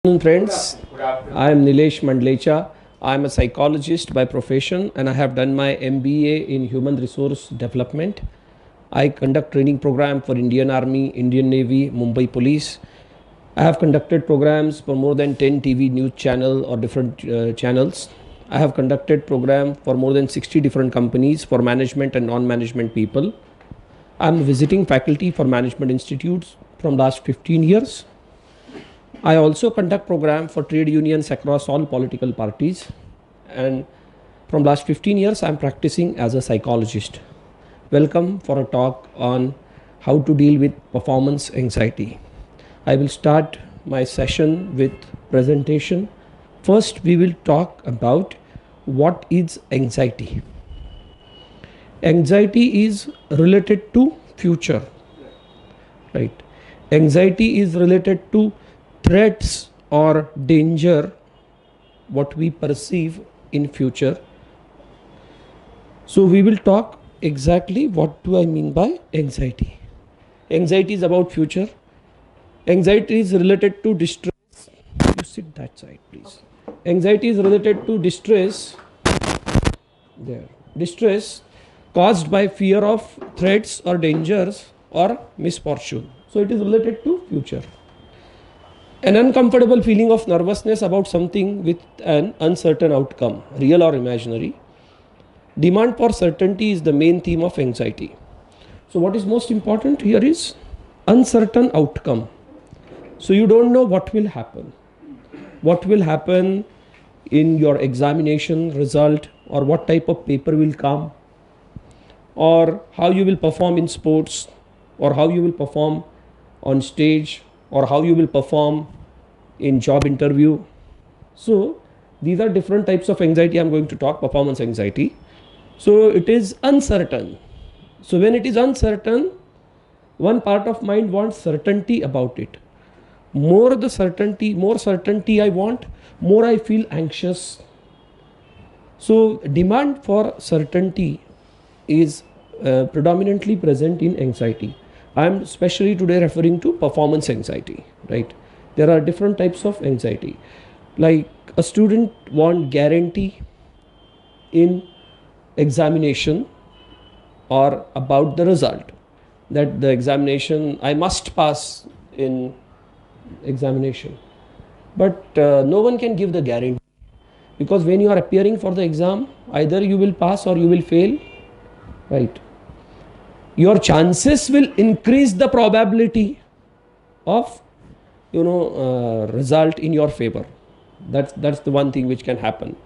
Friends, I am Nilesh Mandlecha. I am a psychologist by profession and I have done my MBA in Human Resource Development. I conduct training program for Indian Army, Indian Navy, Mumbai Police. I have conducted programs for more than 10 TV news channel or different channels. I have conducted program for more than 60 different companies for management and non-management people. I am visiting faculty for management institutes from last 15 years. I also conduct program for trade unions across all political parties, and from last 15 years I am practicing as a psychologist. Welcome for a talk on how to deal with performance anxiety. I will start my session with presentation. First we will talk about what is anxiety. Anxiety is related to future, right? Anxiety is related to threats or danger what we perceive in future. So we will talk exactly what do I mean by anxiety. Anxiety is about future. Anxiety is related to distress. You sit that side, please. Anxiety is related to distress. There. Distress caused by fear of threats or dangers or misfortune. So it is related to future. An uncomfortable feeling of nervousness about something with an uncertain outcome, real or imaginary. Demand for certainty is the main theme of anxiety. So what is most important here is uncertain outcome. So you don't know what will happen. What will happen in your examination result, or what type of paper will come, or how you will perform in sports, or how you will perform on stage, or how you will perform in job interview. So these are different types of anxiety I am going to talk, performance anxiety. So it is uncertain. So when it is uncertain, one part of mind wants certainty about it. More certainty I want, more I feel anxious. So demand for certainty is predominantly present in anxiety. I am especially today referring to performance anxiety, right? There are different types of anxiety. Like a student wants guarantee in examination or about the result, that the examination, I must pass in examination. But no one can give the guarantee, because when you are appearing for the exam, either you will pass or you will fail, right? Your chances will increase the probability of result in your favor. That's the one thing which can happen.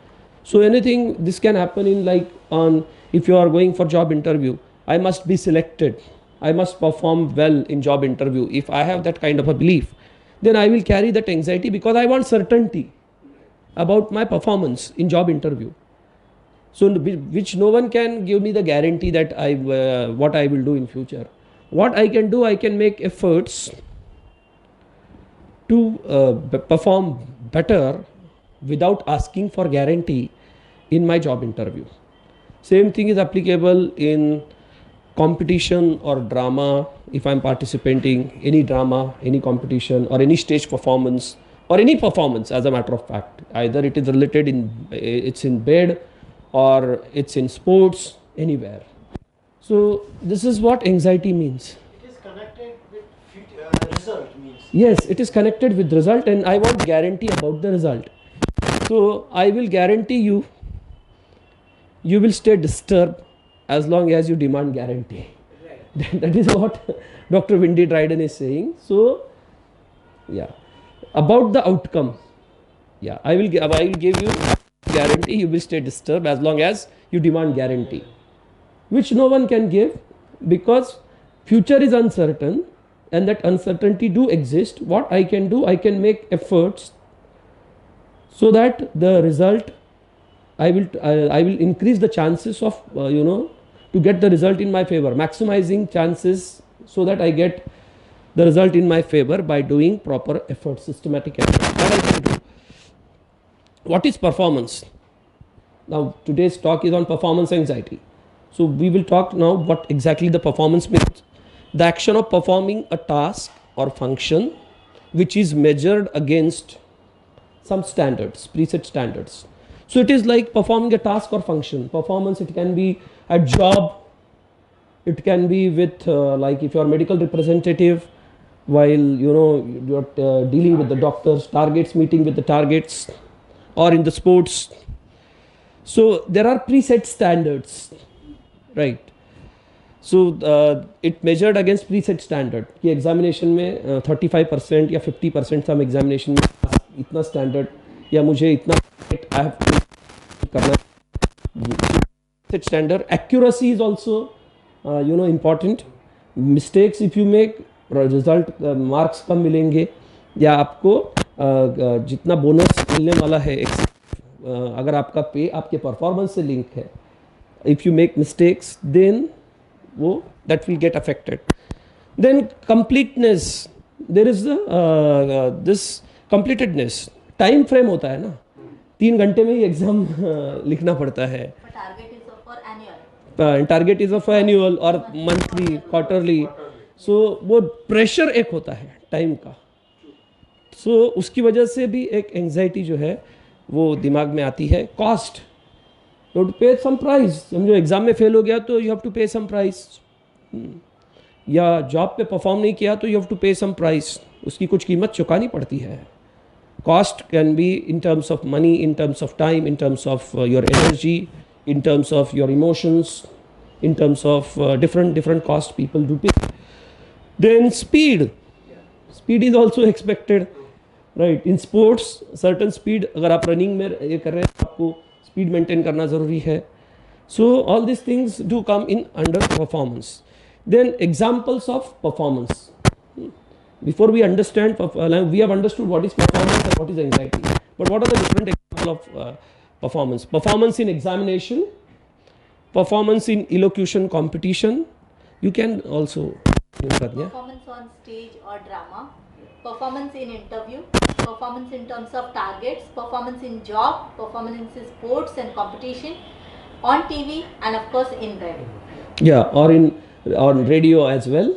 So anything, this can happen in if you are going for job interview, I must be selected, I must perform well in job interview. If I have that kind of a belief, then I will carry that anxiety because I want certainty about my performance in job interview. So which no one can give me the guarantee that what I will do in future. What I can do, I can make efforts to perform better without asking for guarantee in my job interview. Same thing is applicable in competition or drama. If I am participating any drama, any competition, or any stage performance, or any performance, as a matter of fact, either it is related it's in bed, or it's in sports, anywhere. So this is what anxiety means. It is connected with result means. Yes, it is connected with result, and I want guarantee about the result. So I will guarantee you will stay disturbed as long as you demand guarantee. Right. That is what Dr. Windy Dryden is saying. So yeah, about the outcome, yeah, I will give you guarantee, you will stay disturbed as long as you demand guarantee, which no one can give, because future is uncertain and that uncertainty do exist. What I can do, I can make efforts so that the result, I will increase the chances of to get the result in my favor, maximizing chances so that I get the result in my favor by doing proper effort, systematic effort. What I can do. What is performance? Now today's talk is on performance anxiety. So we will talk now what exactly the performance means. The action of performing a task or function which is measured against some standards, preset standards. So it is like performing a task or function. Performance, it can be a job, it can be with like if you are medical representative, while you're dealing with the doctors, targets, meeting with the targets, or in the sports. So there are preset standards, right? So it measured against preset standard कि examination में 35% या 50% some examination में इतना standard या मुझे इतना I have to करना. Preset standard. Accuracy is also important. Mistakes if you make, result marks कम मिलेंगे, या आपको जितना बोनस मिलने वाला है अगर आपका पे आपके परफॉर्मेंस से लिंक है, if you make mistakes then that will get affected. Then completeness, there is this completedness. Time frame होता है ना, 3 घंटे में ही एग्जाम लिखना पड़ता है. टारगेट इज ऑफ एनुअल और मंथली, क्वार्टरली. सो वो प्रेशर एक होता है टाइम का. सो उसकी वजह से भी एक एंजाइटी जो है वो दिमाग में आती है. कॉस्ट, यू हैव टू पे सम प्राइस. समझो एग्जाम में फेल हो गया तो यू हैव टू पे सम प्राइस, या जॉब पे परफॉर्म नहीं किया तो यू हैव टू पे सम प्राइस. उसकी कुछ कीमत चुकानी पड़ती है. Cost can be in terms of money, in terms of time, in terms of your energy, in terms of your emotions, in terms of different cost people do pay. Then speed is also expected, right? In sports certain speed, अगर आप running में ये कर रहे हैं आपको speed maintain करना ज़रूरी है. So all these things do come in under performance. Then examples of performance. Before we understand, we have understood what is performance and what is anxiety, but what are the different examples of performance? Performance in examination, performance in elocution competition. You can also Pradnya. Performance on stage or drama, performance in interview, performance in terms of targets, performance in job, performance in sports and competition, on TV, and of course in radio. Yeah, or on radio as well.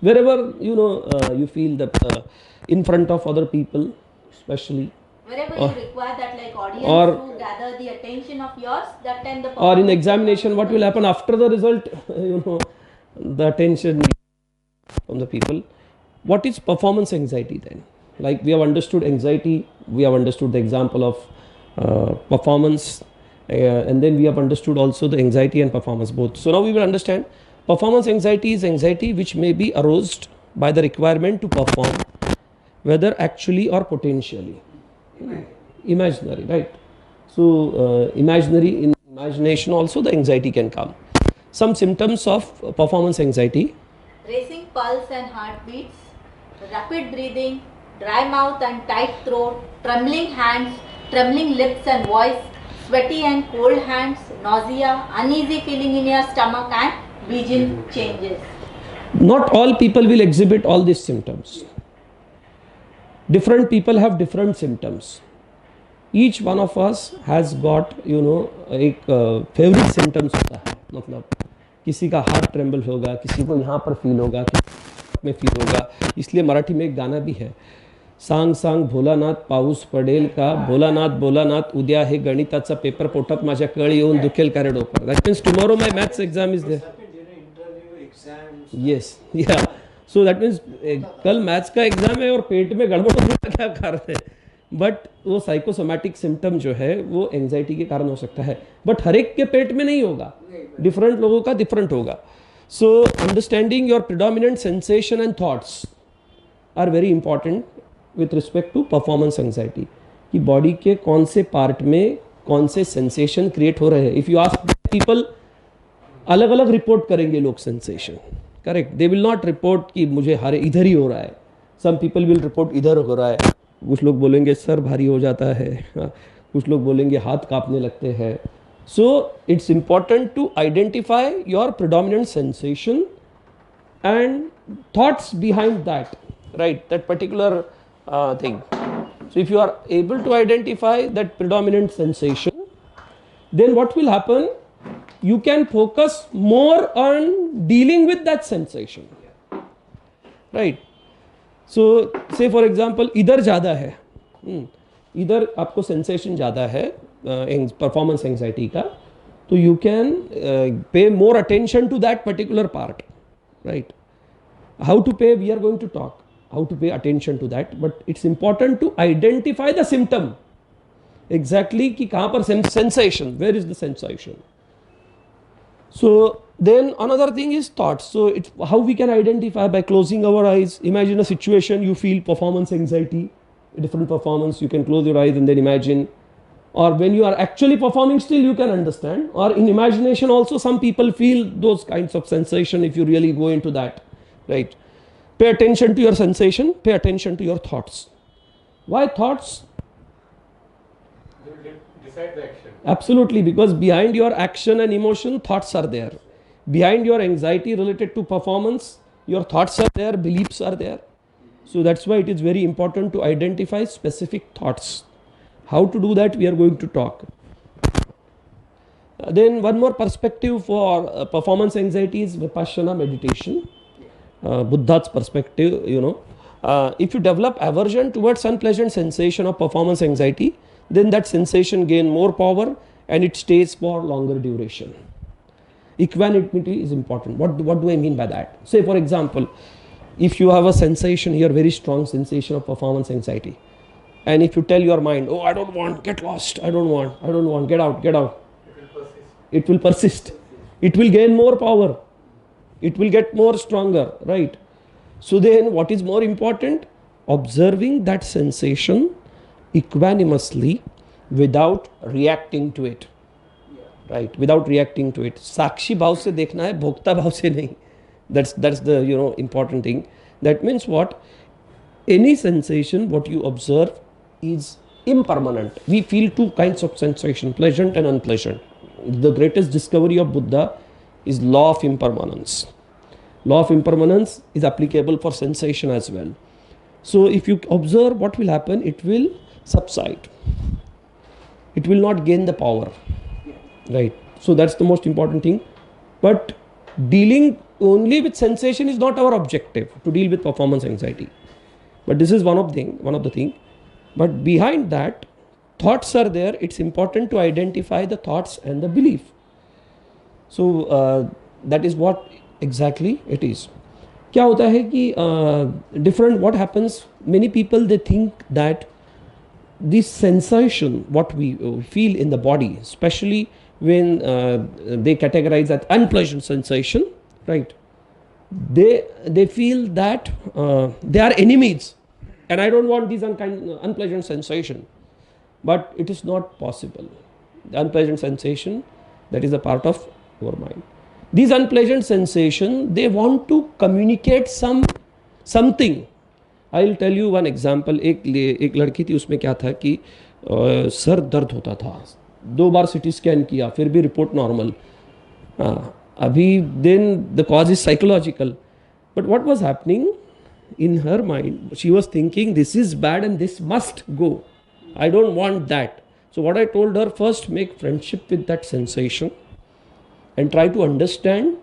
Wherever you feel that in front of other people, especially. Wherever you require that like audience to gather the attention of yours, that time the or in examination, what will happen after the result, the attention from the people. What is performance anxiety then? Like we have understood anxiety, we have understood the example of performance, and then we have understood also the anxiety and performance both. So now we will understand performance anxiety is anxiety which may be aroused by the requirement to perform, whether actually or potentially. Imaginary, right? So imaginary, in imagination also the anxiety can come. Some symptoms of performance anxiety: racing pulse and heartbeats, rapid breathing, dry mouth and tight throat, trembling hands, trembling lips and voice, sweaty and cold hands, nausea, uneasy feeling in your stomach, and vision changes. Not all people will exhibit all these symptoms. Different people have different symptoms. Each one of us has got एक favourite symptoms होता है. मतलब किसी का heart tremble होगा, किसी को यहाँ पर फील होगा, किसी में फील होगा. इसलिए मराठी में एक गाना भी है, सांग सांग भोलानाथ पाऊस पडेल का, भोलानाथ भोलानाथ उद्या हे गणिताचा पेपर पोटात माझ्या कळ येऊन दुखेल का रे docker. That means tomorrow my maths exam is there. Yes, yeah. So that means कल मैथ्स का एग्जाम है और पेट में गड़बड़ होने का क्या कारण है. बट वो साइकोसोमैटिक सिम्टम जो है वो एंजाइटी के कारण हो सकता है, बट हर एक के पेट में नहीं होगा, डिफरेंट लोगों का डिफरेंट होगा. So understanding your predominant sensation and thoughts are very important with respect to performance anxiety. कि बॉडी के कौन से पार्ट में कौन से सेंसेशन क्रिएट हो रहे हैं. इफ़ यू आस्क पीपल, अलग अलग रिपोर्ट करेंगे लोग sensation, correct. They will not report कि मुझे हर इधर ही हो रहा है. सम पीपल विल रिपोर्ट इधर हो रहा है, कुछ लोग बोलेंगे सर भारी हो जाता है, कुछ लोग बोलेंगे हाथ कांपने लगते हैं. So it's important to identify your predominant sensation and thoughts behind that, right, that particular thing. So if you are able to identify that predominant sensation, then what will happen? You can focus more on dealing with that sensation, right? So say for example, इधर ज़्यादा है, इधर आपको sensation ज़्यादा है performance anxiety का, तो you can pay more attention to that particular part, right. How to pay, we are going to talk how to pay attention to that, but it's important to identify the symptom exactly कि कहाँ पर sensation, where is the sensation. So then another thing is thoughts. So it's how we can identify by closing our eyes. Imagine a situation you feel performance anxiety, a different performance, you can close your eyes and then imagine, or when you are actually performing still you can understand, or in imagination also some people feel those kinds of sensation if you really go into that, right. Pay attention to your sensation, pay attention to your thoughts. Why thoughts? They will decide the action. Absolutely, because behind your action and emotion, thoughts are there. Behind your anxiety related to performance, your thoughts are there, beliefs are there. So that's why it is very important to identify specific thoughts. How to do that, we are going to talk. Then one more perspective for performance anxiety is Vipassana meditation. Buddha's perspective, if you develop aversion towards unpleasant sensation of performance anxiety, then that sensation gain more power and it stays for longer duration. Equanimity is important. What do I mean by that? Say for example, if you have a sensation here, very strong sensation of performance anxiety, and if you tell your mind, oh, I don't want, get lost, I don't want, get out. It will persist. It will gain more power. It will get more stronger, right? So then what is more important? Observing that sensation equanimously without reacting to it, right? Without reacting to it. Sakshi bhav se dekhna hai, bhokta bhav se nahi. That's the important thing. That means what? Any sensation what you observe is impermanent. We feel two kinds of sensation, pleasant and unpleasant. The greatest discovery of Buddha is law of impermanence. Law of impermanence is applicable for sensation as well. So if you observe, what will happen? It will subside. It will not gain the power, right? So that's the most important thing. But dealing only with sensation is not our objective, to deal with performance anxiety. But this is one of the thing. But behind that, thoughts are there. It's important to identify the thoughts and the belief. So that is what exactly it is. क्या होता है कि different, what happens, many people they think that this sensation what we feel in the body, especially when they categorize as unpleasant sensation, right, they feel that they are enemies and I don't want this unpleasant sensation, but it is not possible. The unpleasant sensation, that is a part of our mind. These unpleasant sensation, they want to communicate something. I will tell you one example. एक लड़की थी, उसमें क्या था कि sir दर्द होता था, 2 बार CT स्कैन किया, फिर भी रिपोर्ट नॉर्मल. अभी then the cause is psychological. But what was happening in her mind? She was thinking this is bad and this must go. I don't want that. So what I told her, first make friendship with that sensation and try to understand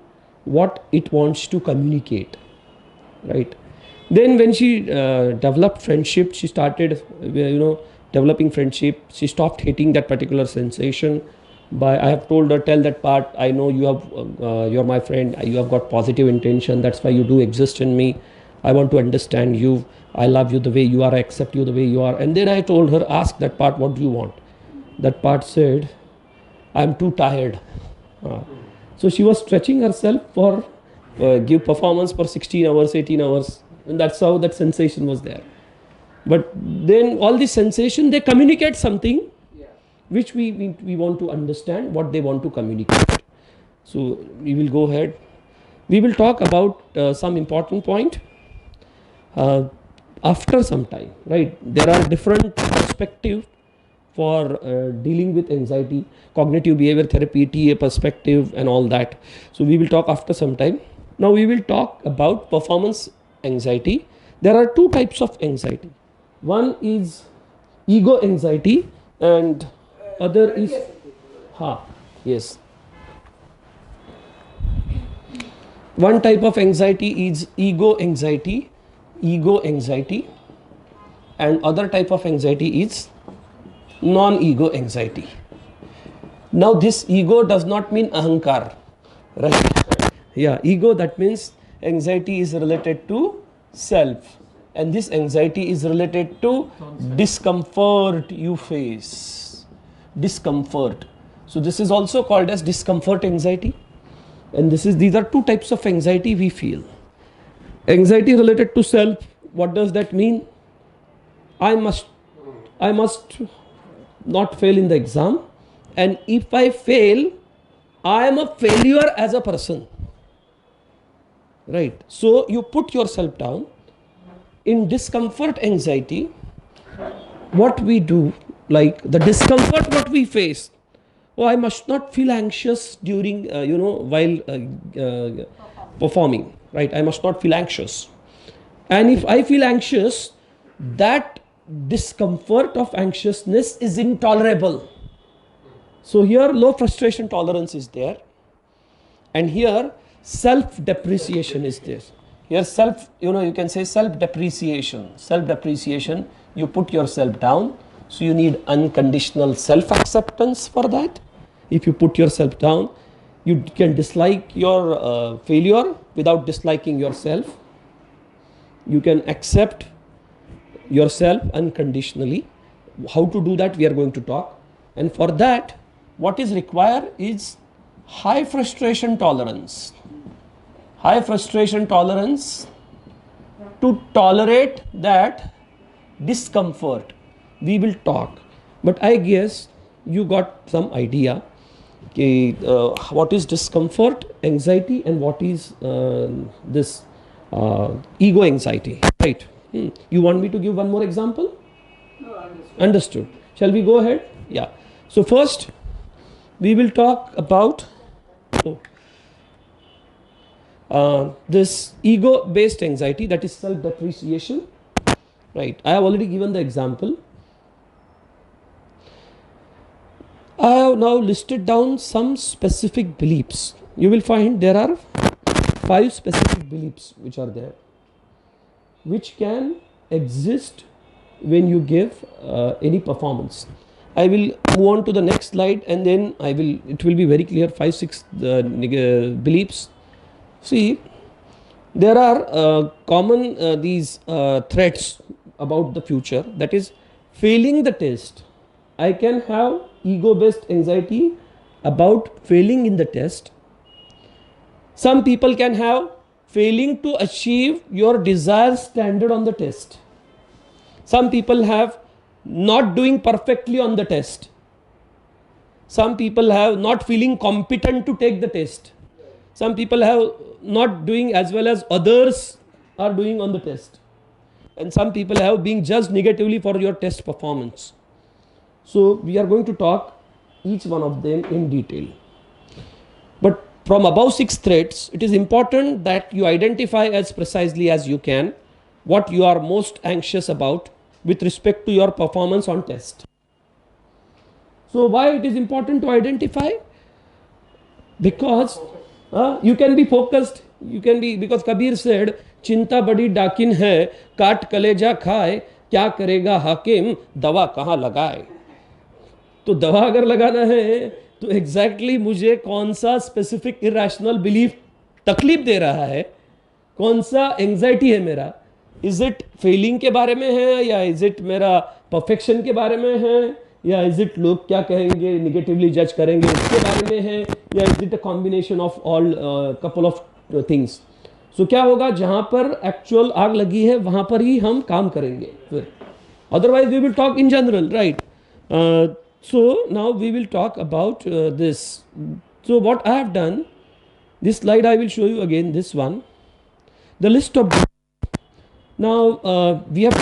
what it wants to communicate, right? Then when she developed friendship, she started developing friendship. She stopped hating that particular sensation. I have told her, tell that part, I know you have you're my friend, you have got positive intention, that's why you do exist in me. I want to understand you, I love you the way you are, I accept you the way you are. And then I told her, ask that part, what do you want? That part said, I'm too tired. So she was stretching herself for give performance for 16 hours, 18 hours. And that's how that sensation was there. But then all this sensation, they communicate something which we want to understand what they want to communicate. So we will go ahead. We will talk about some important point after some time, right? There are different perspectives for dealing with anxiety, cognitive behavior therapy, TA perspective and all that. So we will talk after some time. Now we will talk about performance anxiety. There are 2 types of anxiety. One is ego anxiety and other is yes. One type of anxiety is ego anxiety, and other type of anxiety is non-ego anxiety. Now this ego does not mean ahankar, right? Yeah, ego, that means anxiety is related to self, and this anxiety is related to discomfort you face. Discomfort. So this is also called as discomfort anxiety, and these are two types of anxiety we feel. Anxiety related to self, what does that mean? I must not fail in the exam, and if I fail, I am a failure as a person, right? So you put yourself down. In discomfort anxiety, what we do, like the discomfort what we face, oh, I must not feel anxious during while performing, right? I must not feel anxious, and if I feel anxious, that discomfort of anxiousness is intolerable. So here low frustration tolerance is there, and here self depreciation is there. Here you can say self depreciation. You put yourself down, so you need unconditional self acceptance for that. If you put yourself down, you can dislike your failure without disliking yourself. You can accept yourself unconditionally. How to do that, we are going to talk. And for that, what is required is high frustration tolerance. High frustration tolerance to tolerate that discomfort. We will talk, but I guess you got some idea what is discomfort anxiety and what is this ego anxiety, right? You want me to give one more example? No, Understood. Shall we go ahead? Yeah. So first we will talk about this ego based anxiety, that is self depreciation, right? I have already given the example. I have now listed down some specific beliefs. You will find there are 5 specific beliefs which are there, which can exist when you give any performance. I will move on to the next slide, and then it will be very clear. 5-6 beliefs. See, there are common these threats about the future, that is failing the test. I can have ego based anxiety about failing in the test. Some people can have failing to achieve your desired standard on the test. Some people have not doing perfectly on the test. Some people have not feeling competent to take the test. Some people have not doing as well as others are doing on the test. And some people have being judged negatively for your test performance. So we are going to talk each one of them in detail. But from above 6 threats, it is important that you identify as precisely as you can what you are most anxious about with respect to your performance on test. So why it is important to identify? Because you can be focused, you can be, because Kabir said, चिंता बड़ी डाकिन है, काट कलेजा खाए, क्या करेगा हाकिम, दवा कहाँ लगाए. तो दवा अगर लगाना है तो एग्जैक्टली मुझे कौन सा स्पेसिफिक इरेशनल बिलीफ तकलीफ दे रहा है, कौन सा एंजाइटी है मेरा, इज इट फेलिंग के बारे में है, या इज इट मेरा परफेक्शन के बारे में है, या इज इट लोग क्या कहेंगे निगेटिवली जज करेंगे इसके बारे में है, या is it a combination of all couple of things. So क्या होगा, जहां पर एक्चुअल आग लगी है वहां पर ही हम काम करेंगे फिर, otherwise we will talk in general, right. So now we will talk about this. So what I have done, this slide I will show you again, this one, the list of. Now we have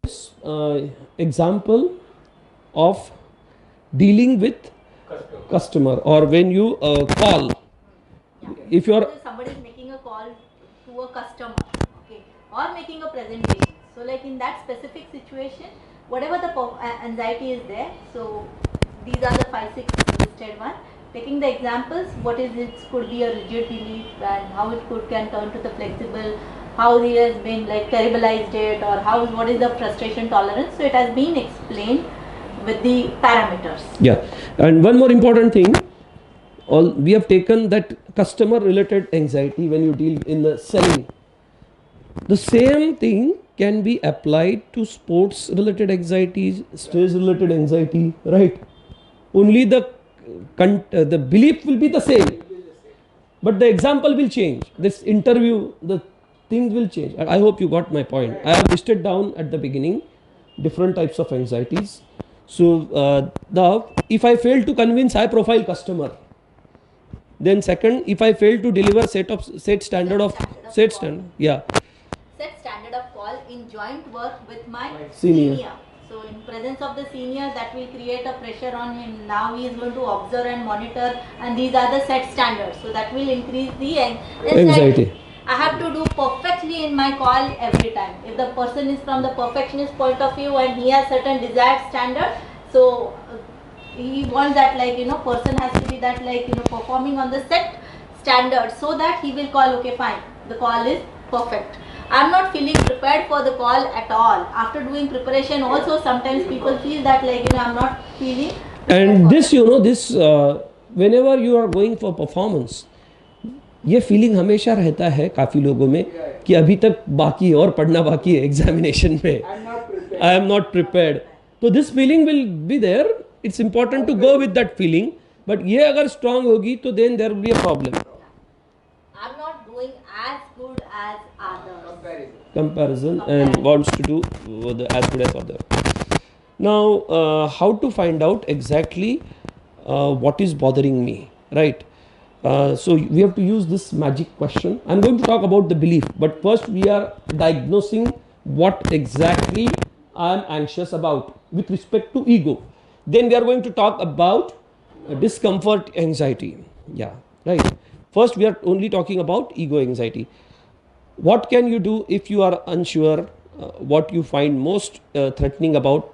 this example of dealing with customer, or when you call. Yeah. If you are somebody is making a call to a customer, okay, or making a presentation. So like in that specific situation, whatever the anxiety is there, so these are the 5-6 listed one. Taking the examples, what is it could be a rigid belief and how it can turn to the flexible, how it has been like terribleized it, or what is the frustration tolerance. So it has been explained with the parameters. Yeah, and one more important thing, we have taken that customer related anxiety when you deal in the selling. The same thing can be applied to sports related anxieties, stress related anxiety, right? Only the belief will be the same, but the example will change. This interview, the things will change. I hope you got my point. I have listed down at the beginning different types of anxieties. So now if I fail to convince high profile customer, then second, if I fail to deliver set standard of call in joint work with my Senior. So in presence of the senior, that will create a pressure on him. Now he is going to observe and monitor, and these are the set standards. So that will increase the anxiety. I have to do perfectly in my call every time. If the person is from the perfectionist point of view and he has certain desired standard, so he wants that, like, person has to be that, like, performing on the set standard, so that he will call, okay, fine, the call is perfect. I'm not feeling prepared for the call at all. After doing preparation also, sometimes people feel that, like, I'm not feeling. And this, whenever you are going for performance, ये feeling हमेशा रहता है काफ़ी लोगों में कि अभी तक बाकी और पढ़ना बाकी है एग्जामिनेशन में, आई एम नॉट प्रिपेयर्ड. तो this feeling will be there. It's important to go with that feeling, but ये अगर स्ट्रांग होगी तो then there will be a problem. I'm not doing as good as others. Comparison and wants to do as good as other. Now, how to find out exactly what is bothering me, right? So we have to use this magic question. I'm going to talk about the belief, but first we are diagnosing what exactly I am anxious about with respect to ego. Then we are going to talk about discomfort anxiety. Yeah, right. First we are only talking about ego anxiety. What can you do if you are unsure what you find most threatening about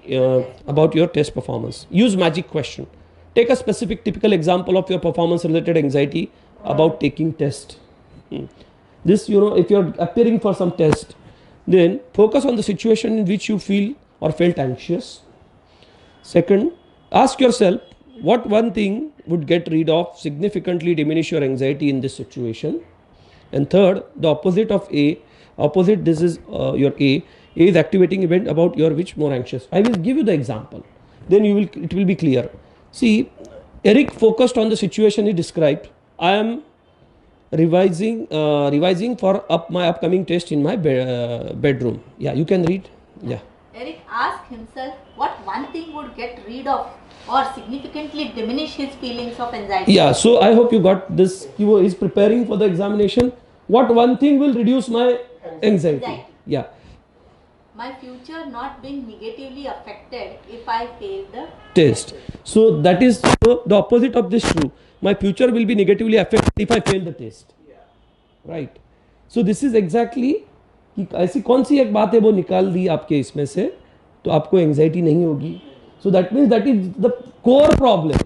your test performance? Use magic question. Take a specific typical example of your performance related anxiety about taking test. This, if you're appearing for some test, then focus on the situation in which you feel or felt anxious. Second, ask yourself what one thing would get rid of, significantly diminish your anxiety in this situation. And third, the opposite of this is your A is activating event about your which more anxious. I will give you the example, then it will be clear. See, Eric focused on the situation he described. I am revising for my upcoming test in my bedroom. Yeah, you can read. Yeah. Eric asked himself what one thing would get rid of or significantly diminish his feelings of anxiety. Yeah, so I hope you got this. He is preparing for the examination. What one thing will reduce my anxiety? Yeah. My future not being negatively affected if I fail the test. So that is the opposite of this true. My future will be negatively affected if I fail the test. Right. So this is exactly कि ऐसी कौन सी एक बात है वो निकाल दी आपके इसमें से तो आपको एंजाइटी नहीं होगी. So that means that is the core problem.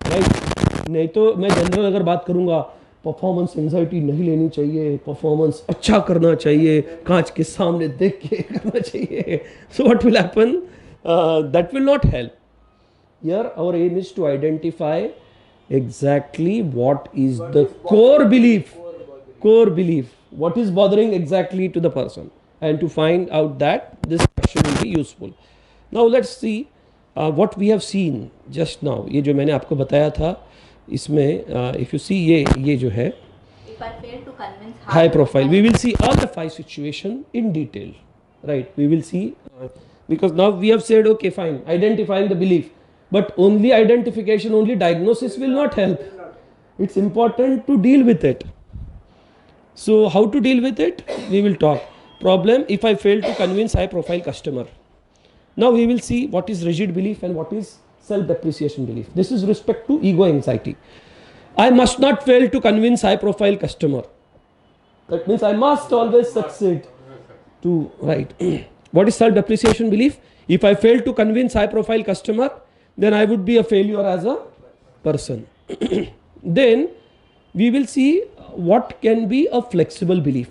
Right. नहीं तो मैं जनरल अगर बात करूँगा, परफॉर्मेंस एंजाइटी नहीं लेनी चाहिए, परफॉर्मेंस अच्छा करना चाहिए, कांच के सामने देख के करना चाहिए. So what will happen? That will not help. Here our aim is to identify exactly what is the core belief, what is bothering exactly to the person, and to find out that this question will be useful. Now let's see what we have seen just now. ये जो मैंने आपको बताया था इसमें if you see ये जो है if I fail to convince high profile, we will see all the 5 situations in detail, right? We will see because now we have said okay fine, identifying the belief, but only identification, only diagnosis will not help. It's important to deal with it. So how to deal with it, we will talk. Problem, if I fail to convince high profile customer. Now we will see what is rigid belief and what is self-depreciation belief. This is respect to ego anxiety. I must not fail to convince high profile customer. That means I must always succeed to, right. What is self-depreciation belief? If I fail to convince high profile customer, then I would be a failure as a person. Then we will see what can be a flexible belief.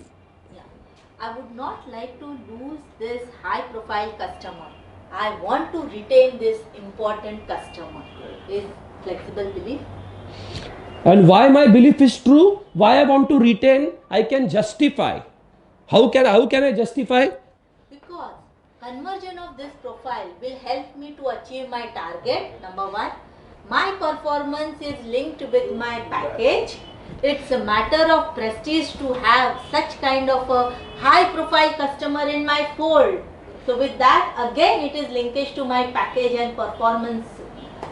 I would not like to lose this high profile customer. I want to retain this important customer, is flexible belief. And why my belief is true, why I want to retain, I can justify. How can I justify? Because conversion of this profile will help me to achieve my target, number one. My performance is linked with my package. It's a matter of prestige to have such kind of a high profile customer in my fold. So with that, again it is linkage to my package and performance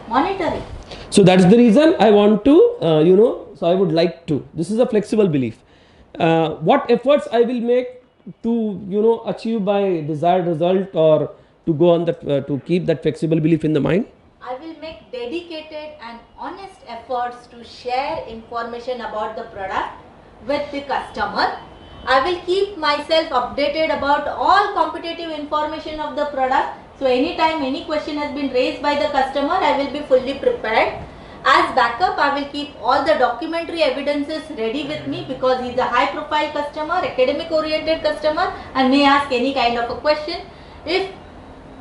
monitoring. So that's the reason I want to, so I would like to. This is a flexible belief. What efforts I will make to, achieve my desired result, or to go on that, to keep that flexible belief in the mind? I will make dedicated and honest efforts to share information about the product with the customer. I will keep myself updated about all competitive information of the product. So anytime any question has been raised by the customer, I will be fully prepared. As backup, I will keep all the documentary evidences ready with me, because he is a high profile customer, academic oriented customer, and may ask any kind of a question. If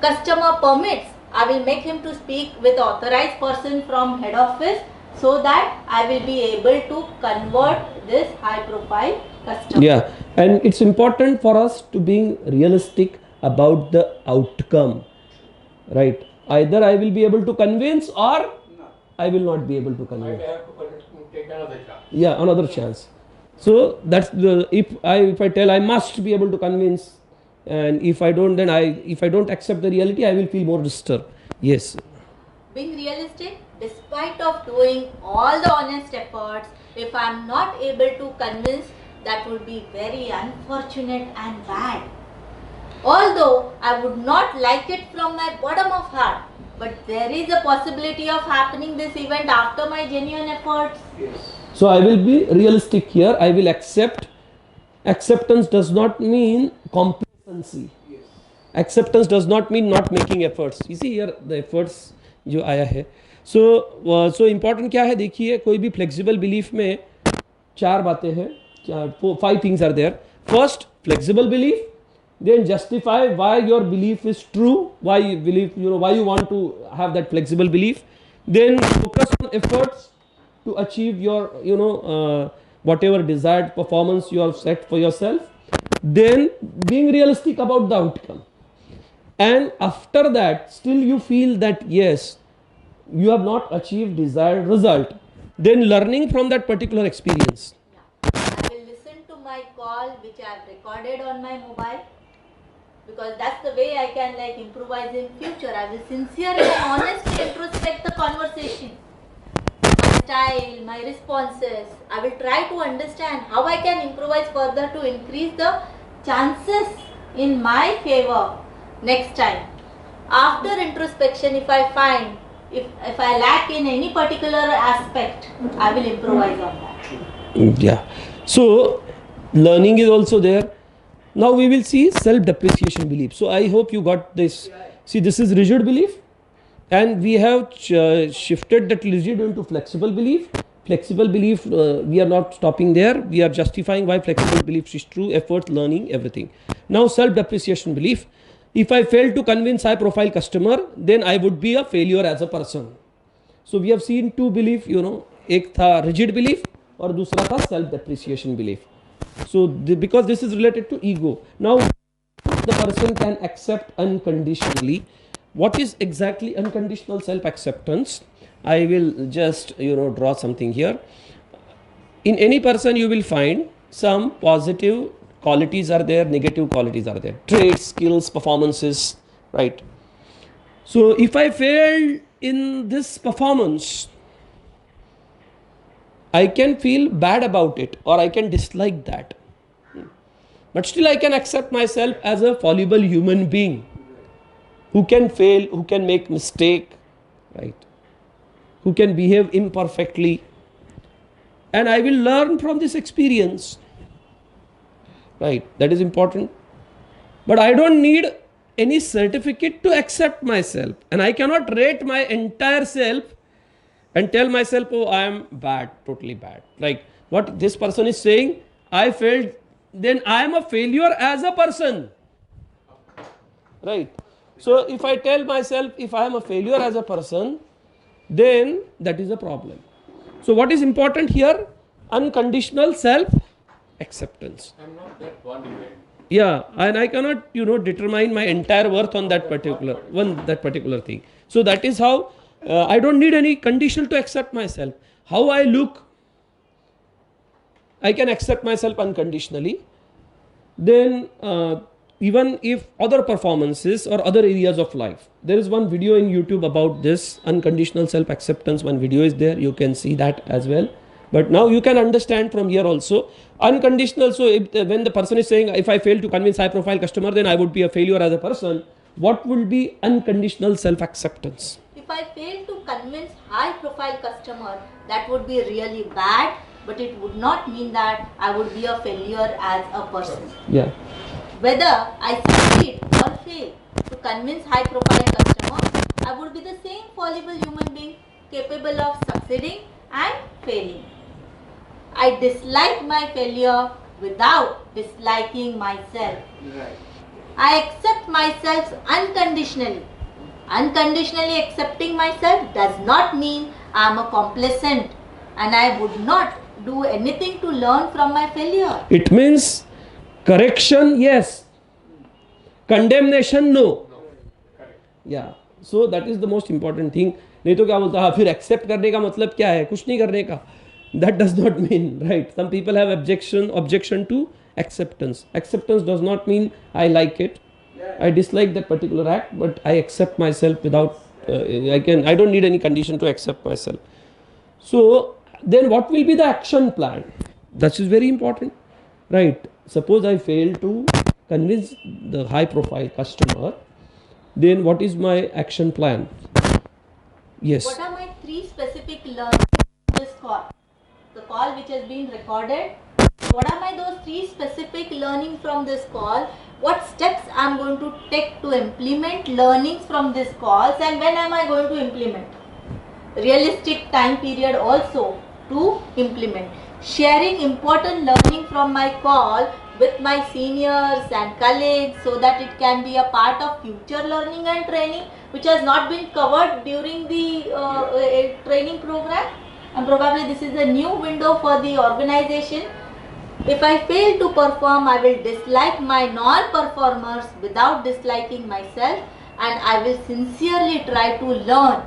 customer permits, I will make him to speak with authorized person from head office, so that I will be able to convert this high profile customer. Yeah, and it's important for us to be realistic about the outcome, right? Either I will be able to convince, or I will not be able to I convince. may have to take another chance. Yeah, another chance. So that's the, if I tell I must be able to convince, and if I don't, then if I don't accept the reality, I will feel more disturbed. Yes. Being realistic, despite of doing all the honest efforts, if I am not able to convince, that would be very unfortunate and bad. Although I would not like it from my bottom of heart, but there is a possibility of happening this event after my genuine efforts. Yes. So I will be realistic here. I will accept. Acceptance does not mean complacency. Yes. Acceptance does not mean not making efforts. You see here the efforts जो आया है. So important क्या है, देखिए कोई भी flexible belief में चार बातें हैं, 5 things are there. First, flexible belief. Then justify why your belief is true, why you believe, why you want to have that flexible belief. Then focus on efforts to achieve your, whatever desired performance you have set for yourself. Then being realistic about the outcome. And after that, still you feel that yes, you have not achieved desired result. Then learning from that particular experience. I will listen to my call which I have recorded on my mobile, because that's the way I can improvise in future. I will sincerely and honestly introspect the conversation, my style, my responses. I will try to understand how I can improvise further to increase the chances in my favor next time. After introspection, if I find if I lack in any particular aspect, I will improvise on that. Yeah. So learning is also there. Now we will see self-depreciation belief. So I hope you got this. See, this is rigid belief, and we have shifted that rigid into flexible belief. Flexible belief, we are not stopping there. We are justifying why flexible belief is true, effort, learning, everything. Now self-depreciation belief. If I fail to convince high profile customer, then I would be a failure as a person. So we have seen 2 belief, एक था rigid belief और दूसरा था self-depreciation belief. So because this is related to ego. Now the person can accept unconditionally. What is exactly unconditional self-acceptance? I will just draw something here. In any person you will find some positive qualities are there, negative qualities are there, traits, skills, performances, right? So if I fail in this performance, I can feel bad about it, or I can dislike that. But still I can accept myself as a fallible human being who can fail, who can make mistake, right? Who can behave imperfectly. And I will learn from this experience, right? That is important. But I don't need any certificate to accept myself. And I cannot rate my entire self and tell myself, oh, I am bad, totally bad. Like what this person is saying, I failed, then I am a failure as a person, right? So if I tell myself if I am a failure as a person, then that is a problem. So what is important here? Unconditional self acceptance. I'm not that one event. Yeah, and I cannot determine my entire worth on that particular thing. So that is how I don't need any condition to accept myself. How I look, I can accept myself unconditionally. Then even if other performances or other areas of life, there is one video in YouTube about this unconditional self acceptance. One video is there, you can see that as well. But now you can understand from here also unconditional. So when the person is saying if I fail to convince high profile customer, then I would be a failure as a person. What will be unconditional self acceptance? If I fail to convince high profile customer, that would be really bad, but it would not mean that I would be a failure as a person. Yeah. Whether I succeed or fail to convince high profile customer, I would be the same fallible human being capable of succeeding and failing. I dislike my failure without disliking myself. Right. I accept myself unconditionally. Unconditionally accepting myself does not mean I am a complacent and I would not do anything to learn from my failure. It means correction, yes. Condemnation, no. Yeah. So that is the most important thing. नहीं तो क्या बोलता है फिर accept करने का मतलब क्या है, कुछ नहीं करने का. That does not mean, right? Some people have objection to acceptance. Acceptance does not mean I like it, I dislike that particular act, but I accept myself without I don't need any condition to accept myself. So then what will be the action plan? That is very important, right? Suppose I fail to convince the high profile customer, then what is my action plan? Yes. What are my 3 specific learnings from this call? The call which has been recorded. What are those 3 specific learnings from this call? What steps I am going to take to implement learnings from this calls, and when am I going to implement? Realistic time period also to implement. Sharing important learning from my call with my seniors and colleagues so that it can be a part of future learning and training which has not been covered during the training program, and probably this is a new window for the organization. If I fail to perform, I will dislike my non-performers without disliking myself, and I will sincerely try to learn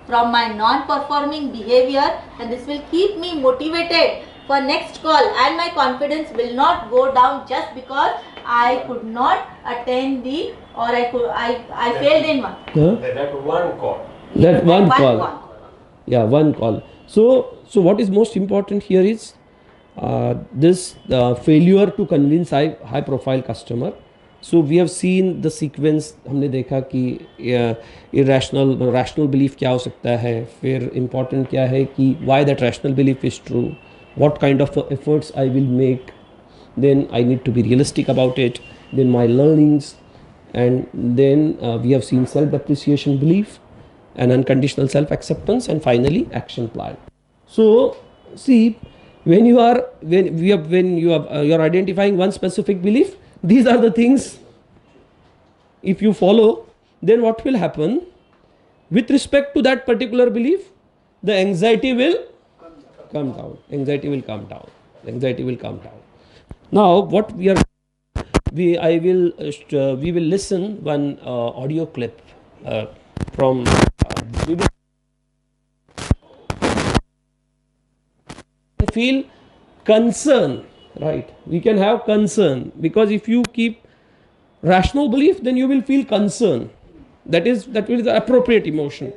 from my non-performing behavior, and this will keep me motivated for next call, and my confidence will not go down just because I could not attend I failed in one. Huh? That one call. That one call. One. Yeah, one call. So what is most important here is this failure to convince high profile customer. So we have seen the sequence. हमने देखा कि rational belief क्या हो सकता है, फिर important क्या है कि why that rational belief is true, what kind of efforts I will make, then I need to be realistic about it, then my learnings, and then we have seen self-depreciation belief and unconditional self-acceptance, and finally action plan. So see, when you are identifying one specific belief, these are the things. If you follow, then what will happen with respect to that particular belief? The anxiety will come down. Anxiety will come down. Anxiety will come down. Now, what we will listen one audio clip from. Feel concern, right? We can have concern, because if you keep rational belief, then you will feel concern. That will be the appropriate emotion,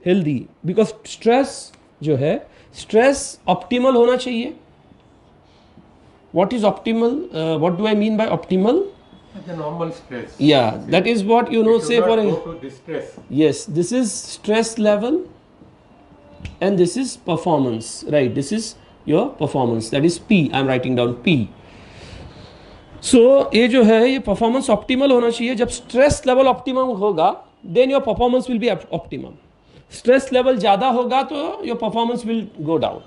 healthy, because stress जो है, stress optimal होना चाहिए. What is optimal? What do I mean by optimal? The normal stress. Yeah, that is what say for go to distress. Yes, this is stress level, and this is performance, right? This is your performance, that is P. I am writing down P. So ये जो है, ये performance optimal होना चाहिए. जब stress level optimum होगा, then your performance will be optimum. Stress level ज़्यादा होगा तो your performance will go down.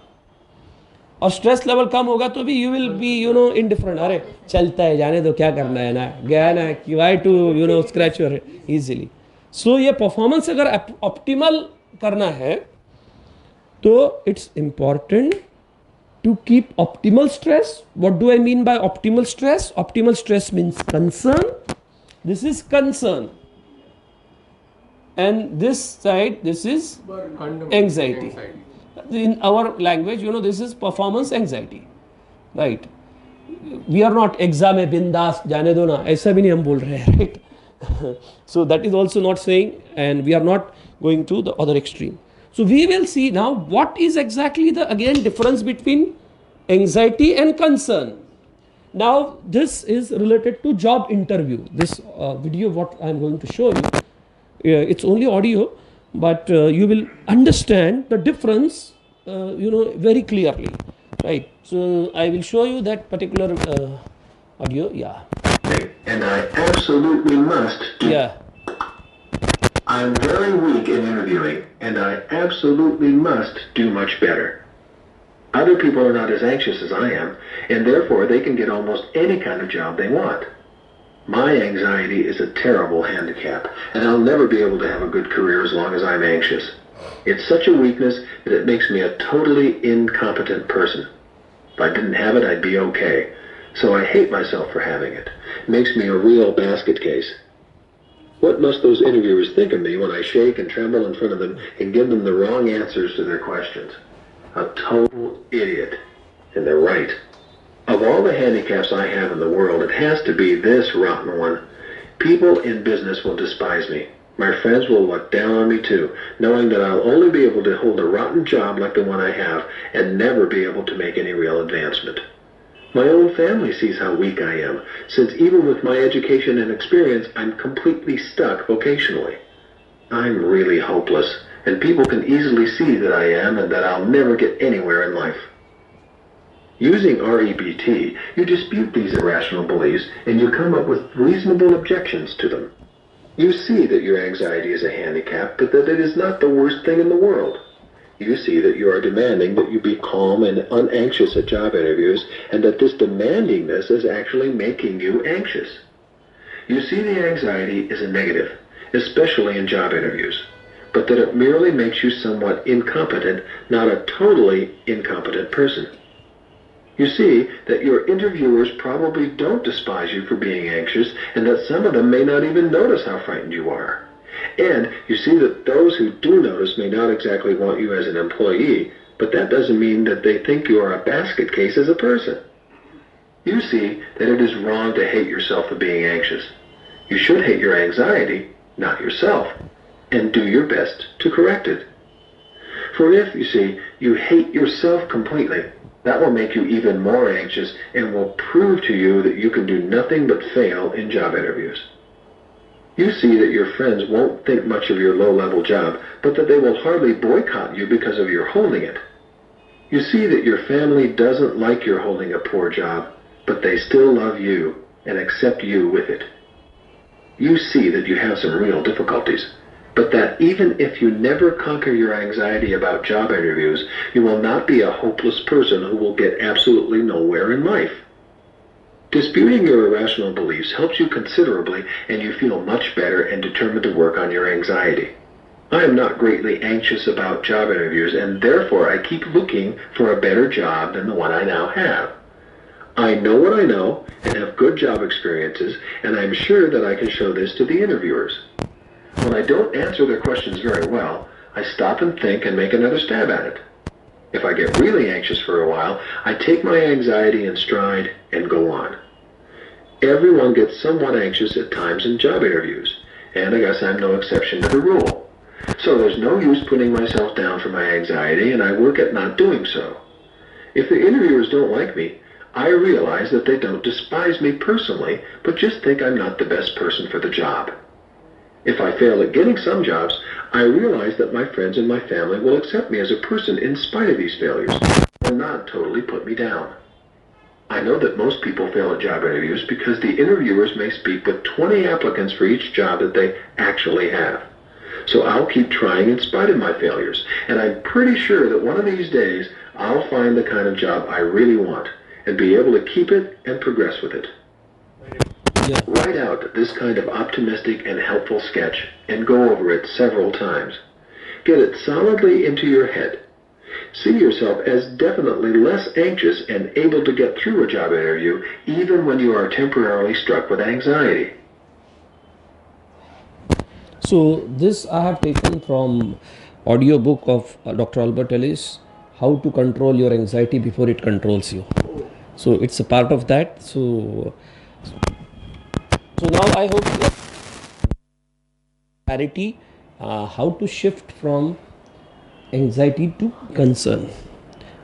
और stress level कम होगा तो भी you will be indifferent. अरे चलता है, जाने दो, क्या करना है ना, गया ना, why to scratch your head easily. सो ये परफॉर्मेंस अगर ऑप्टिमल करना है तो it's important to keep optimal stress. What do I mean by optimal stress? Optimal stress means concern. This is concern. And this side, this is anxiety. In our language, you know, this is performance anxiety. Right? We are not exam mein bindas jane do na. ऐसा भी नहीं हम बोल रहे हैं, right? So that is also not saying, and we are not going to the other extreme. So we will see now what is exactly the again difference between anxiety and concern. Now this is related to job interview. This video what I am going to show you, it's only audio, but you will understand the difference you know, very clearly, right? So I will show you that particular audio. Yeah, and I absolutely must do. yeah, I'm very weak in interviewing, and I absolutely must do much better. Other people are not as anxious as I am, and therefore they can get almost any kind of job they want. My anxiety is a terrible handicap, and I'll never be able to have a good career as long as I'm anxious. It's such a weakness that it makes me a totally incompetent person. If I didn't have it, I'd be okay. So I hate myself for having it. It makes me a real basket case. What must those interviewers think of me when I shake and tremble in front of them and give them the wrong answers to their questions? A total idiot. And they're right. Of all the handicaps I have in the world, it has to be this rotten one. People in business will despise me. My friends will look down on me too, knowing that I'll only be able to hold a rotten job like the one I have and never be able to make any real advancement. My own family sees how weak I am, since even with my education and experience, I'm completely stuck vocationally. I'm really hopeless, and people can easily see that I am and that I'll never get anywhere in life. Using REBT, you dispute these irrational beliefs and you come up with reasonable objections to them. You see that your anxiety is a handicap, but that it is not the worst thing in the world. You see that you are demanding that you be calm and unanxious at job interviews, and that this demandingness is actually making you anxious. You see the anxiety is a negative, especially in job interviews, but that it merely makes you somewhat incompetent, not a totally incompetent person. You see that your interviewers probably don't despise you for being anxious, and that some of them may not even notice how frightened you are. And you see that those who do notice may not exactly want you as an employee, but that doesn't mean that they think you are a basket case as a person. You see that it is wrong to hate yourself for being anxious. You should hate your anxiety, not yourself, and do your best to correct it. For if, you see, you hate yourself completely, that will make you even more anxious and will prove to you that you can do nothing but fail in job interviews. You see that your friends won't think much of your low-level job, but that they will hardly boycott you because of your holding it. You see that your family doesn't like your holding a poor job, but they still love you and accept you with it. You see that you have some real difficulties, but that even if you never conquer your anxiety about job interviews, you will not be a hopeless person who will get absolutely nowhere in life. Disputing your irrational beliefs helps you considerably, and you feel much better and determined to work on your anxiety. I am not greatly anxious about job interviews, and therefore I keep looking for a better job than the one I now have. I know what I know and have good job experiences, and I'm sure that I can show this to the interviewers. When I don't answer their questions very well, I stop and think and make another stab at it. If I get really anxious for a while, I take my anxiety in stride and go on. Everyone gets somewhat anxious at times in job interviews, and I guess I'm no exception to the rule. So there's no use putting myself down for my anxiety, and I work at not doing so. If the interviewers don't like me, I realize that they don't despise me personally, but just think I'm not the best person for the job. If I fail at getting some jobs, I realize that my friends and my family will accept me as a person in spite of these failures, and not totally put me down. I know that most people fail at job interviews because the interviewers may speak with 20 applicants for each job that they actually have. So I'll keep trying in spite of my failures, and I'm pretty sure that one of these days I'll find the kind of job I really want and be able to keep it and progress with it. Yeah. Write out this kind of optimistic and helpful sketch and go over it several times. Get it solidly into your head. See yourself as definitely less anxious and able to get through a job interview even when you are temporarily struck with anxiety. So this I have taken from audiobook of Dr. Albert Ellis, How to Control Your Anxiety Before It Controls You. So it's a part of that. So now I hope you have clarity how to shift from anxiety to concern,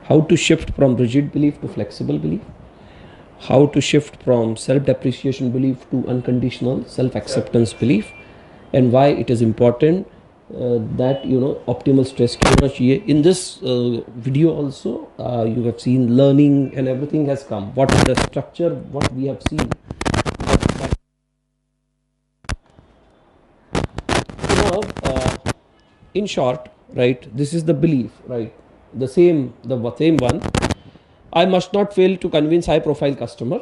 how to shift from rigid belief to flexible belief, how to shift from self-depreciation belief to unconditional self-acceptance belief, and why it is important that optimal stress ki hona chahiye. In this video also you have seen learning and everything has come. What is the structure, what we have seen. In short, right, this is the belief, right, the same one. I must not fail to convince high profile customer.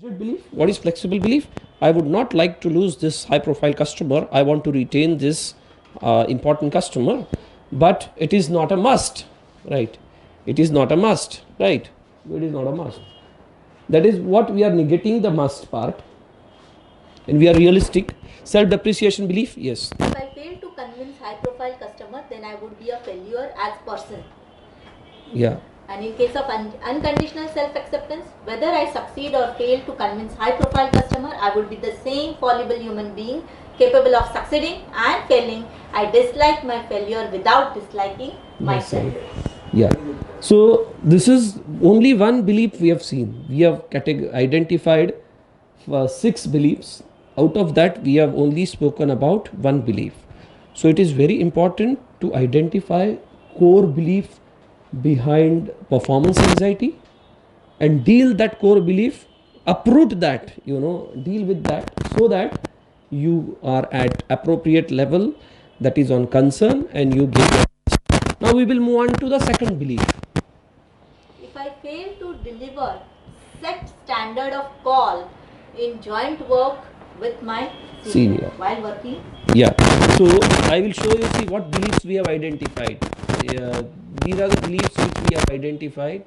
Rigid belief. What is flexible belief? I would not like to lose this high profile customer. I want to retain this important customer, but it is not a must, right? It is not a must, right? It is not a must. That is what we are negating, the must part, and we are realistic. Self-depreciation belief, yes. If I fail to convince high-profile customer, then I would be a failure as person. Yeah. And in case of unconditional self-acceptance, whether I succeed or fail to convince high-profile customer, I would be the same fallible human being capable of succeeding and failing. I dislike my failure without disliking myself. Yeah. So this is only one belief we have seen. We have identified 6 beliefs. Out of that, we have only spoken about one belief. So it is very important to identify core belief behind performance anxiety and deal that core belief, uproot that, deal with that, so that you are at appropriate level, that is on concern, and you give. Now we will move on to the second belief. If I fail to deliver set standard of call in joint work with my senior while working. Yeah. So I will show you, see what beliefs we have identified. These are the beliefs which we have identified.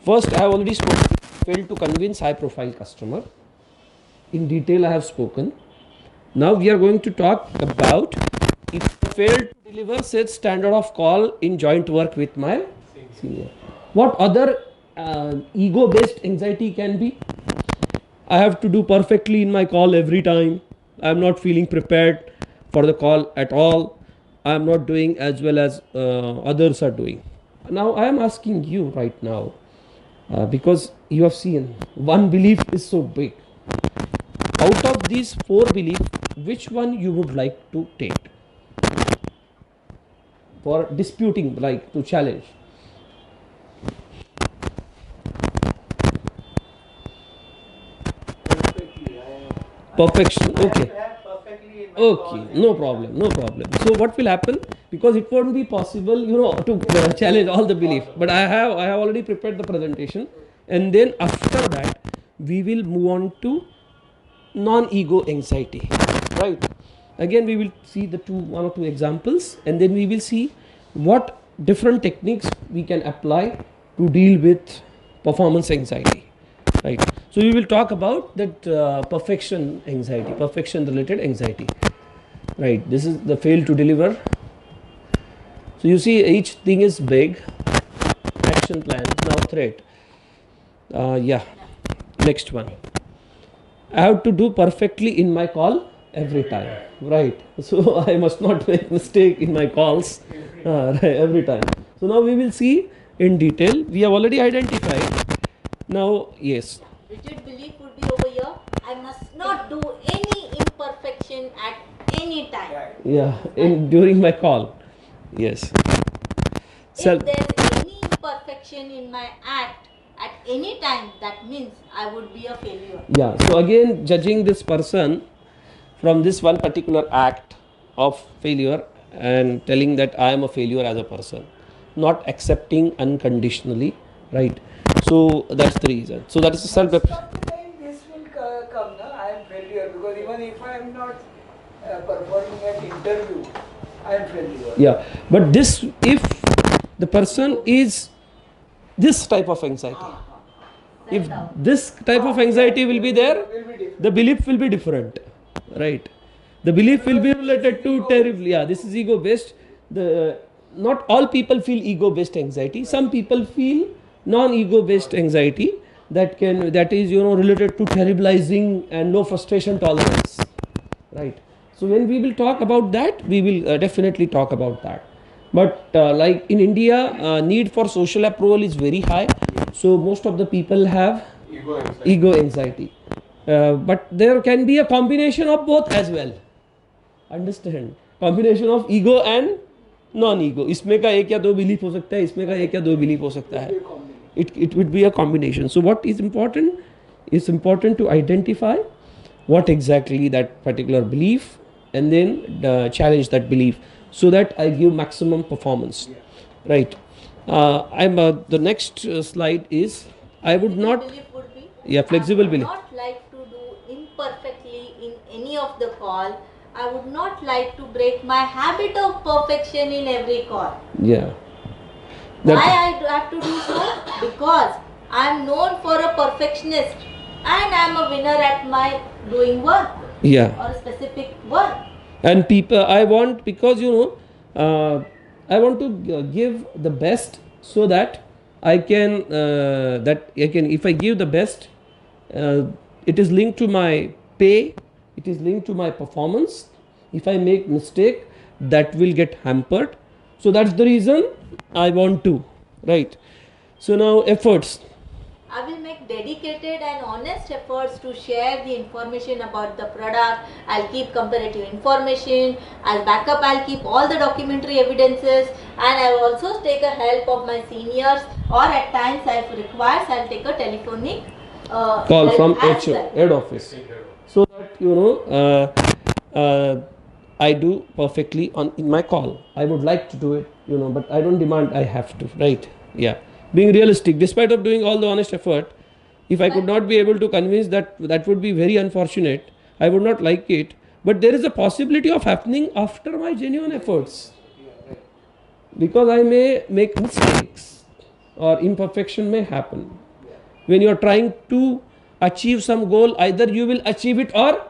First, I have already spoken. Failed to convince high profile customer. In detail I have spoken. Now we are going to talk about if I failed to deliver set standard of call in joint work with my senior. What other ego based anxiety can be? I have to do perfectly in my call every time. I am not feeling prepared for the call at all. I am not doing as well as others are doing. Now I am asking you right now, because you have seen one belief is so big. Out of these 4 beliefs, which one you would like to take for disputing, like to challenge? Perfection. Okay. Okay. No problem. No problem. So what will happen? Because it won't be possible, to challenge all the beliefs. But I have already prepared the presentation, and then after that we will move on to non-ego anxiety. Right. Again, we will see the one or two examples, and then we will see what different techniques we can apply to deal with performance anxiety. Right. So we will talk about that perfection anxiety, perfection related anxiety. Right. This is the fail to deliver. So you see each thing is big. Action plan, now threat. Yeah. Next one. I have to do perfectly in my call every time. Right. So I must not make mistake in my calls every time. So now we will see in detail. We have already identified. Now, yes. Rigid belief would be over here. I must not do any imperfection at any time. Yeah, during my call. Yes. If there's any imperfection in my act at any time, that means I would be a failure. Yeah. So again, judging this person from this one particular act of failure and telling that I am a failure as a person, not accepting unconditionally, right? So that's the reason. So that is a self. Most of the time this will come, no? I am failure, because even if I am not performing at interview, I am failure. Yeah, but this, if the person is this type of anxiety, if this type of anxiety will be there, the belief will be different, right? The belief will be related to terribly. Yeah, this is ego based. The not all people feel ego based anxiety. Some people feel non-ego based anxiety that is related to terribilizing and low frustration tolerance, right? So when we will talk about that, we will definitely talk about that. But like in India, need for social approval is very high. So most of the people have ego anxiety. But there can be a combination of both as well. Understand? Combination of ego and non-ego. इसमें का एक या दो belief हो सकता है, इसमें का एक या दो belief हो सकता है. It would be a combination. So what is important? It's important to identify what exactly that particular belief, and then challenge that belief so that I give maximum performance, right? The next slide is I would not. Belief would be, Yeah, flexible I would belief. not like to do imperfectly in any of the call. I would not like to break my habit of perfection in every call. Yeah. Why I have to do so? Because I am known for a perfectionist and I am a winner at my doing work Yeah. or a specific work. And people, I want, because I want to give the best so that I can if I give the best, it is linked to my pay, it is linked to my performance. If I make mistake, that will get hampered. So that's the reason I want to, right? So now efforts. I will make dedicated and honest efforts to share the information about the product. I'll keep comparative information. As backup, I'll keep all the documentary evidences, and I will also take a help of my seniors, or at times if requires, I'll take a telephonic Call help from as HR, well. head office. So that I do perfectly in my call. I would like to do it, but I don't demand I have to, right? Yeah. Being realistic, despite of doing all the honest effort, if I could not be able to convince that would be very unfortunate. I would not like it. But there is a possibility of happening after my genuine efforts. Because I may make mistakes or imperfection may happen. When you are trying to achieve some goal, either you will achieve it or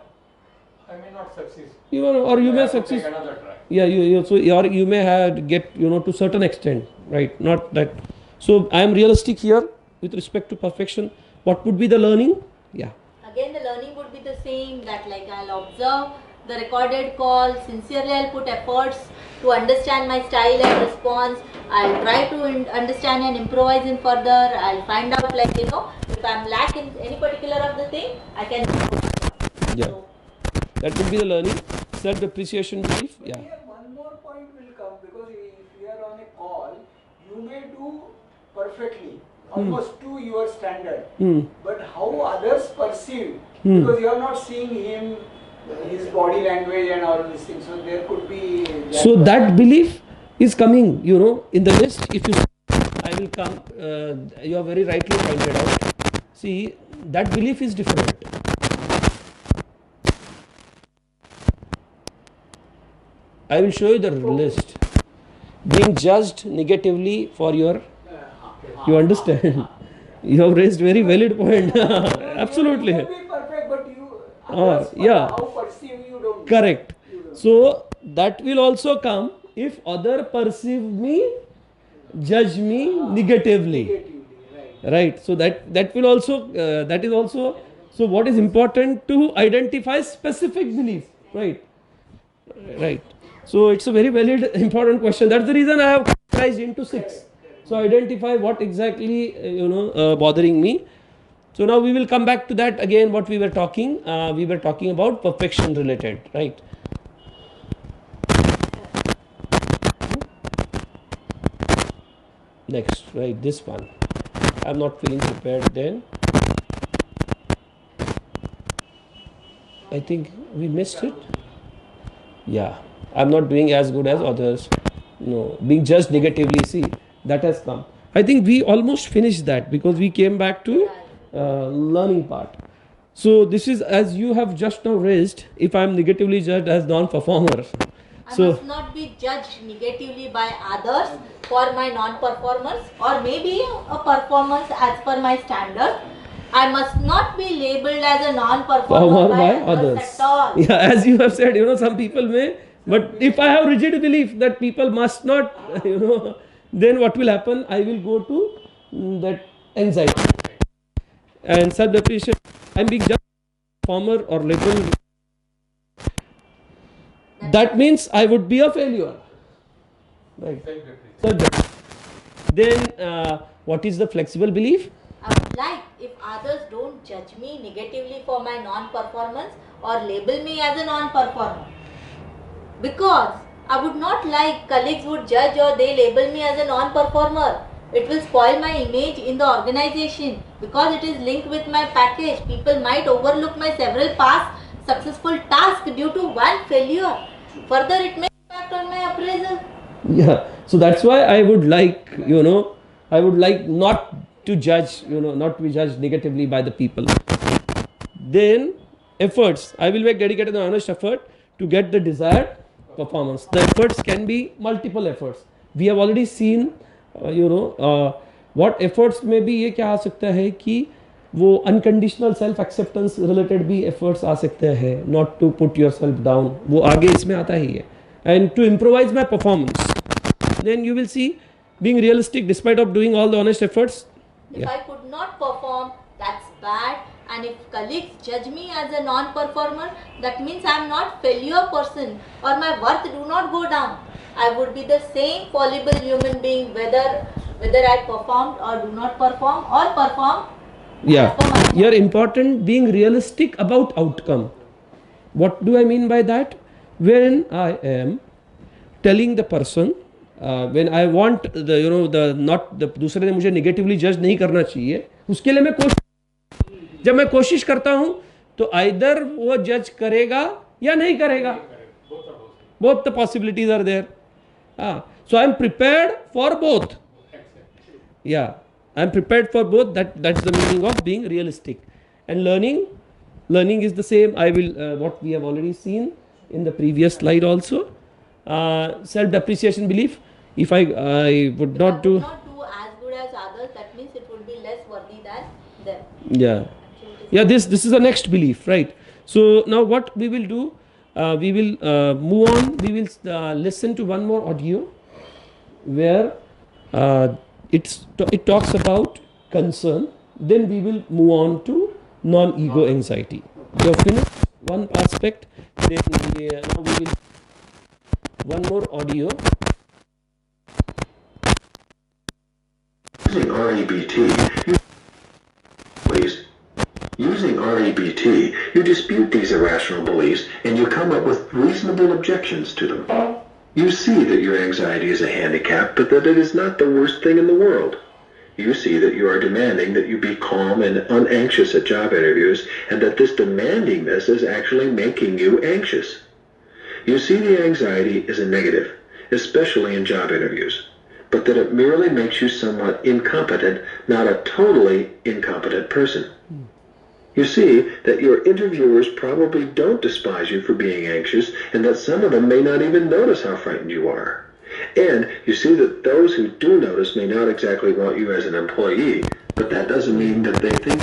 I may not succeed. or you may have to succeed. take another try. Yeah, or you may have get to certain extent, right? Not that. So I am realistic here with respect to perfection. What would be the learning? Yeah. Again, the learning would be the same, that like I'll observe the recorded call, sincerely I'll put efforts to understand my style and response. I'll try to understand and improvise in further. I'll find out if I'm lacking any particular of the thing, I can. Yeah. So, That would be the learning. Self-depreciation belief. Yeah. Here one more point will come, because if you are on a call, you may do perfectly, almost to your standard. But how others perceive, because you are not seeing him, his body language and all these things, so there could be. So that belief is coming, in the list. If you, I will come. You are very rightly pointed out. See, that belief is different. I will show you the list. Being judged negatively for your, you understand? You have raised very valid point. Absolutely. You may be perfect, but you others, Yeah. how perceive you don't. Correct. So that will also come if other perceive me, judge me negatively. Negatively, right. Right. So that will also that is also. So what is important to identify specific belief, right? Right. So it's a very valid, important question. That's the reason I have categorized into 6. So identify what exactly bothering me. So now we will come back to that again. What we were talking about perfection related, right? Next, right? This one. I'm not feeling prepared then. I think we missed it. Yeah, I'm not doing as good as others. No, being judged negatively. See, that has come. I think we almost finished that because we came back to learning part. So this is, as you have just now raised, if I am negatively judged as non-performer. I must not be judged negatively by others for my non-performance or maybe a performance as per my standard. I must not be labelled as a non-performer by others at all. Yeah, as you have said, some people may, but if I have rigid belief that people must not, then what will happen? I will go to that anxiety and self-depreciation. I'm being judged performer or labeled. That means I would be a failure. Right. Then what is the flexible belief? I would like if others don't judge me negatively for my non-performance or label me as a non-performer. Because I would not like colleagues would judge or they label me as a non-performer. It will spoil my image in the organization because it is linked with my package. People might overlook my several past successful tasks due to one failure. Further, it may impact on my appraisal. Yeah, so that's why I would like, I would like not to judge, not to be judged negatively by the people. Then efforts, I will make dedicated and honest effort to get the desired performance. The efforts can be multiple efforts. We have already seen, what efforts में भी ये क्या आ सकता है कि वो unconditional self acceptance related भी efforts आ सकते हैं, not to put yourself down, वो आगे इसमें आता ही है, and to improvise my performance. Then you will see being realistic despite of doing all the honest efforts. If I could not perform, that's bad. And if colleagues judge me as a non-performer, that means I am not failure person or my worth do not go down. I would be the same fallible human being whether I performed or do not perform or perform. Yeah, you're important being realistic about outcome. What do I mean by that? When I am telling the person, when I want the दूसरे ने मुझे negatively judge नहीं करना चाहिए, उसके लिए मैं जब मैं कोशिश करता हूं तो आइदर वो जज करेगा या नहीं करेगा. Both the possibilities are there. So I am prepared for both. Yeah, I am prepared for both. That's the meaning of being realistic. And learning is the same. I will what we have already seen in the previous slide also. Self-depreciation belief. If I would not do as good as others, that means it would be less worthy than them. Yeah, this is the next belief, right? So now what we will do, we will move on. We will listen to one more audio where it talks about concern. Then we will move on to non-ego anxiety. We have finished one aspect. Then now we will one more audio. Using REBT, Using REBT, you dispute these irrational beliefs and you come up with reasonable objections to them. You see that your anxiety is a handicap, but that it is not the worst thing in the world. You see that you are demanding that you be calm and unanxious at job interviews, and that this demandingness is actually making you anxious. You see the anxiety as a negative, especially in job interviews, but that it merely makes you somewhat incompetent, not a totally incompetent person. You see that your interviewers probably don't despise you for being anxious, and that some of them may not even notice how frightened you are. And you see that those who do notice may not exactly want you as an employee, but that doesn't mean that they think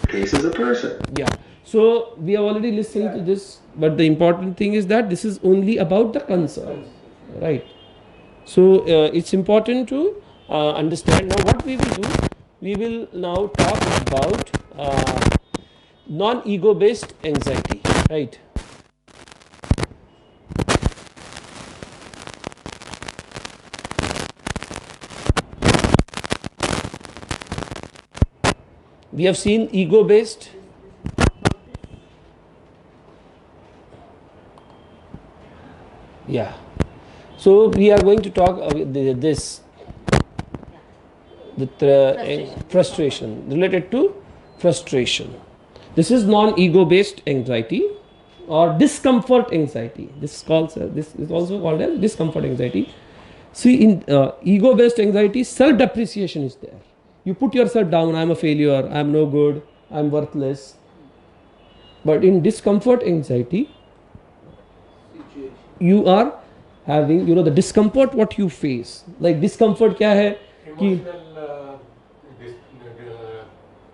the case as a person. Yeah. So we have already listened to this, but the important thing is that this is only about the concern, right? So it's important to understand. Now what we will do, we will now talk about non-ego based anxiety, right? We have seen ego based. Yeah. So we are going to talk frustration related to frustration. This is non-ego based anxiety or discomfort anxiety. This is also called as discomfort anxiety. See, in ego-based anxiety, self-depreciation is there. You put yourself down, I'm a failure, I'm no good, I'm worthless. But in discomfort anxiety, you are having, the discomfort what you face. Like discomfort क्या है कि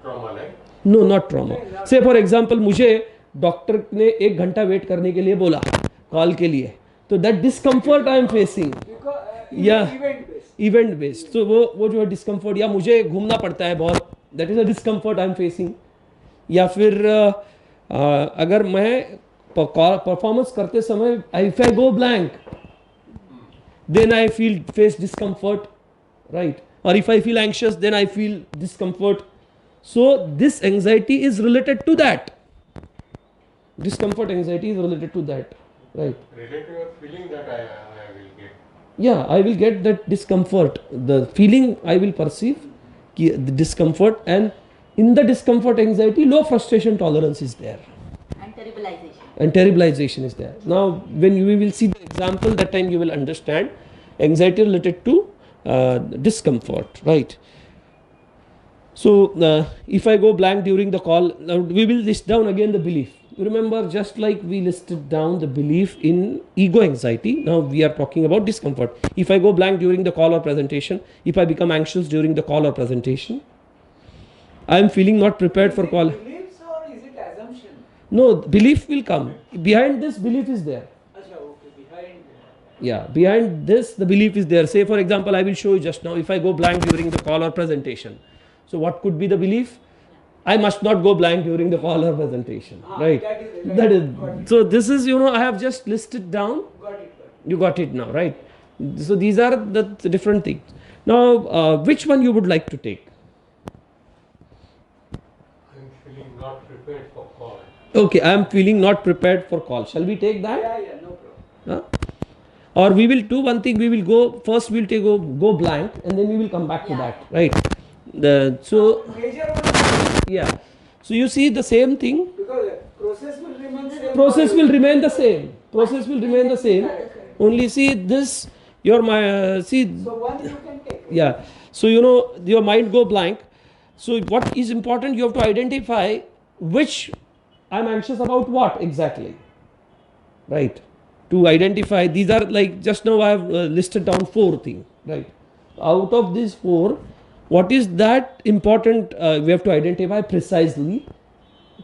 trauma, right? No, not trauma. Say for example, मुझे doctor ने 1 घंटा wait करने के लिए बोला कॉल के लिए, तो that discomfort I am facing. Yeah, event based. So वो जो है discomfort, या मुझे घूमना पड़ता है बहुत, that is a discomfort I am facing. या फिर अगर मैं परफॉर्मेंस करते समय if I go blank, then I face discomfort, right? Or if I feel anxious, then I feel discomfort. So this anxiety is related to that. Discomfort anxiety is related to that, right? Related to your feeling that I will get. Yeah, I will get that discomfort. The feeling I will perceive, the discomfort, and in the discomfort anxiety, low frustration tolerance is there. And terribilization is there. Now, when we will see the example, that time you will understand anxiety related to discomfort, right? So, if I go blank during the call, now we will list down again the belief. You remember, just like we listed down the belief in ego anxiety, now we are talking about discomfort. If I go blank during the call or presentation, if I become anxious during the call or presentation, I am feeling not prepared for call. Beliefs or is it assumption? No, belief will come. Behind this, belief is there. Yeah, behind this, the belief is there. Say, for example, I will show you just now, if I go blank during the call or presentation. So, what could be the belief? I must not go blank during the call or presentation, right? That is. So, this is, I have just listed down. You got it now, right? So, these are the different things. Now, which one you would like to take? I'm feeling not prepared for call. Okay, I am feeling not prepared for call. Shall we take that? Yeah, no problem. Or we will do one thing, we will go, first we will go blank and then we will come back to that, right? So you see the same thing. Because process will remain same. Process will remain the same. Process will remain the same. Only see this, So one you can take. Yeah. So your mind go blank. So what is important, you have to identify which I'm anxious about what exactly. Right. To identify, these are like just now I have listed down 4 things, right? Out of these 4, what is that important we have to identify precisely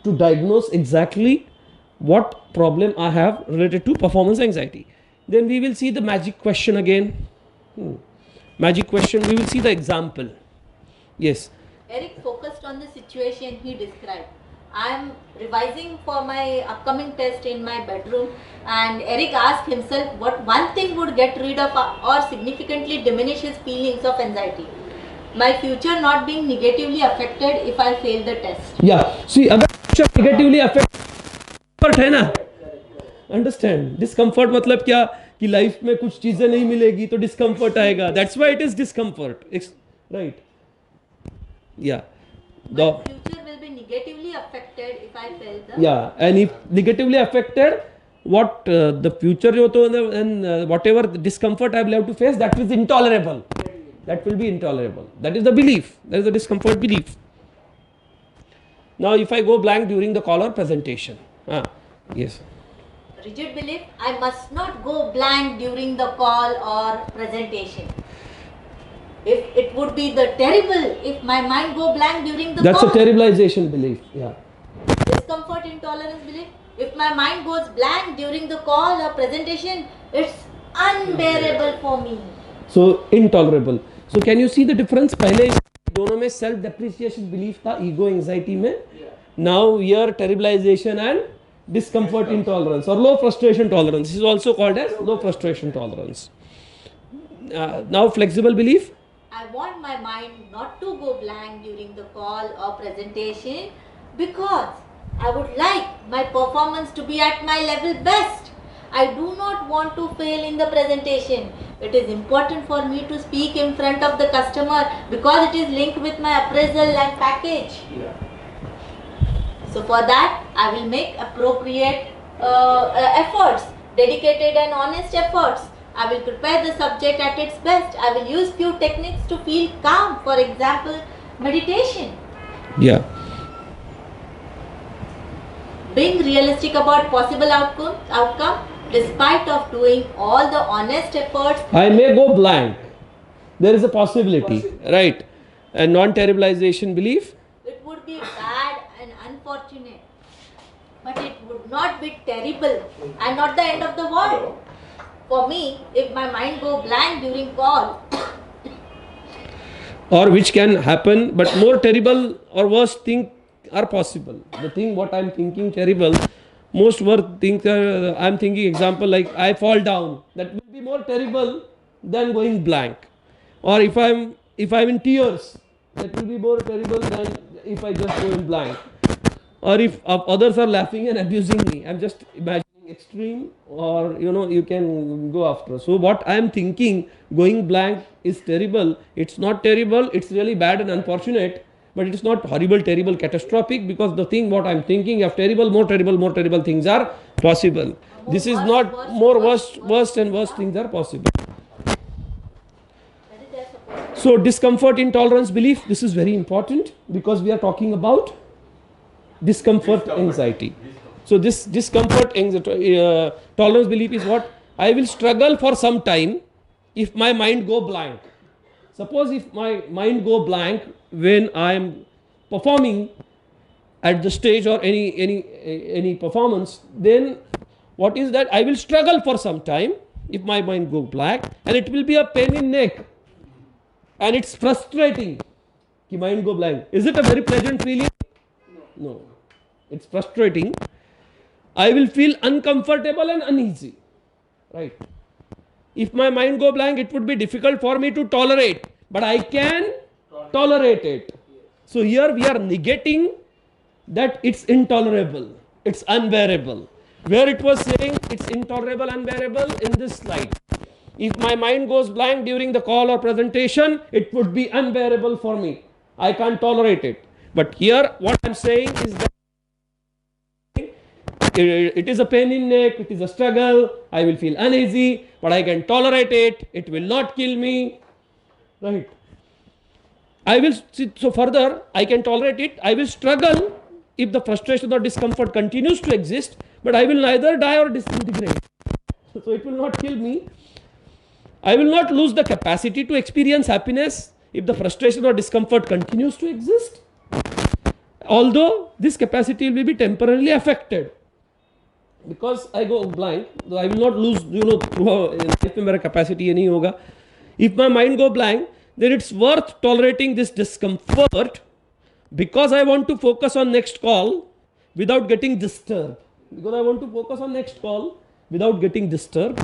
to diagnose exactly what problem I have related to performance anxiety. Then we will see the magic question again. Magic question, we will see the example. Yes. Eric focused on the situation he described. I am revising for my upcoming test in my bedroom, and Eric asked himself what one thing would get rid of or significantly diminish his feelings of anxiety. My future not being negatively affected if I fail the test. Yeah. See, अगर future negatively affected है ना, understand? Discomfort मतलब क्या कि life में कुछ चीजें नहीं मिलेगी तो discomfort आएगा. That's why it is discomfort. Right? Yeah. My future will be negatively affected if I fail the. Yeah, and if negatively affected, what the future and whatever the discomfort I will have to face, that is intolerable. That will be intolerable. That is the belief. That is the discomfort belief. Now, if I go blank during the call or presentation, yes. Rigid belief, I must not go blank during the call or presentation. If it would be the terrible if my mind go blank during the That's call. a terribilization belief. Yeah. Discomfort intolerance belief. If my mind goes blank during the call or presentation, it's unbearable for me. So intolerable. So can you see the difference? पहले दोनों में self depreciation belief था ego anxiety में. Now here terribilization and discomfort intolerance or low frustration tolerance. This is also called as low frustration tolerance. Now flexible belief. I want my mind not to go blank during the call or presentation because I would like my performance to be at my level best. I do not want to fail in the presentation. It is important for me to speak in front of the customer because it is linked with my appraisal and package. So for that, I will make appropriate efforts, dedicated and honest efforts. I will prepare the subject at its best. I will use few techniques to feel calm. For example, meditation. Yeah. Being realistic about possible outcome despite of doing all the honest efforts. I may go blank. There is a possibility, right? A non-terribilization belief. It would be bad and unfortunate, but it would not be terrible and not the end of the world. For me, if my mind go blank during call, or which can happen, but more terrible or worse things are possible. The thing what I'm thinking terrible, most worse things I'm thinking, example like I fall down, that will be more terrible than going blank. Or if I'm in tears, that will be more terrible than if I just go in blank. Or if others are laughing and abusing me, I'm just imagining extreme, or you can go after. So what I am thinking, going blank is terrible. It's not terrible, it's really bad and unfortunate, but it's not horrible, terrible, catastrophic, because the thing what I'm thinking of terrible, more terrible things are possible. This is not more worst and worst things are possible. So discomfort intolerance belief, this is very important because we are talking about discomfort anxiety. So this discomfort anxiety tolerance belief is what? I will struggle for some time if my mind go blank. Suppose if my mind go blank when I am performing at the stage or any performance, then what is that? I will struggle for some time if my mind go blank, and it will be a pain in neck, and it's frustrating. Ki mind go blank. Is it a very pleasant feeling? No. It's frustrating. I will feel uncomfortable and uneasy. Right. If my mind go blank, it would be difficult for me to tolerate, but I can tolerate it. So here we are negating that it's intolerable, it's unbearable. Where it was saying it's intolerable, unbearable in this slide. If my mind goes blank during the call or presentation, it would be unbearable for me. I can't tolerate it. But here what I'm saying is that it is a pain in neck, it is a struggle, I will feel uneasy, but I can tolerate it, it will not kill me. Right. I will, so further, I can tolerate it, I will struggle if the frustration or discomfort continues to exist, but I will neither die or disintegrate. So it will not kill me. I will not lose the capacity to experience happiness if the frustration or discomfort continues to exist. Although this capacity will be temporarily affected. Because I go blank, I will not lose, life mein mera capacity nahi hoga. If my mind go blank, then it's worth tolerating this discomfort because I want to focus on next call without getting disturbed. Because I want to focus on next call without getting disturbed.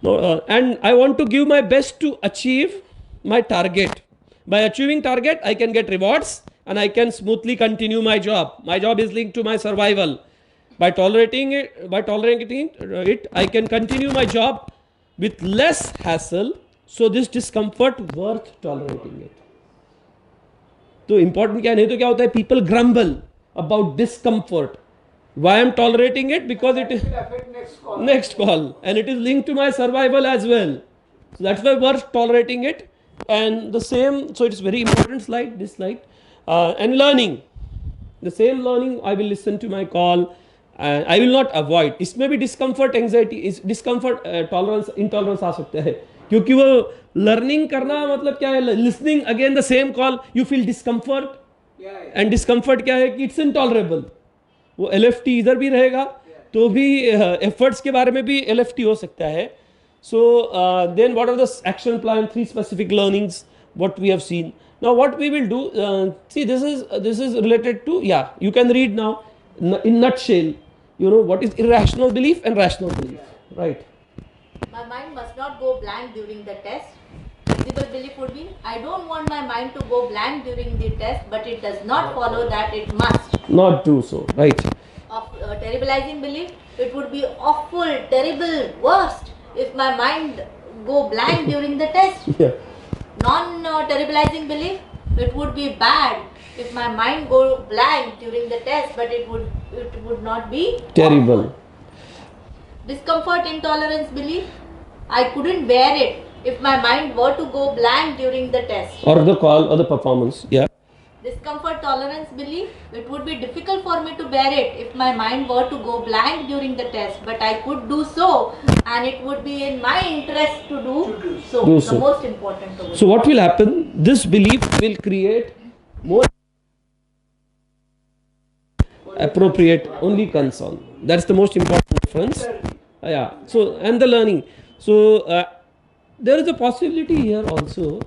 And I want to give my best to achieve my target. By achieving target, I can get rewards and I can smoothly continue my job. My job is linked to my survival. By tolerating it, I can continue my job with less hassle. So this discomfort worth tolerating it. So important क्या नहीं तो क्या होता है? People grumble about discomfort. Why I'm tolerating it? Because it is next call, and it is linked to my survival as well. So that's why worth tolerating it. And the same, so it's very important slide, this slide. And learning. The same learning, I will listen to my call. And I will not avoid. इसमें भी discomfort anxiety is discomfort tolerance intolerance आ सकता है क्योंकि वो learning करना मतलब क्या है listening again the same call you feel discomfort and discomfort क्या है कि it's intolerable वो LFT इधर भी रहेगा तो भी efforts के बारे में भी LFT हो सकता है so then what are the action plan 3 specific learnings what we have seen now what we will do see this is related to you can read now in nutshell what is irrational belief and rational belief, right? My mind must not go blank during the test. Feasible belief would be, I don't want my mind to go blank during the test, but it does not follow that it must. Not do so, right? Of terribilizing belief, it would be awful, terrible, worst if my mind go blank during the test. Yeah. Non-terribilizing belief, it would be bad if my mind go blank during the test, but it would not be terrible. Discomfort intolerance belief, I couldn't bear it if my mind were to go blank during the test. Or the call or the performance. Yeah. Discomfort tolerance belief. It would be difficult for me to bear it if my mind were to go blank during the test, but I could do so, and it would be in my interest to do so. Do The so. most important to So what will happen? This belief will create more appropriate only concern. That's the most important difference. Yeah. So and the learning. So there is a possibility here also.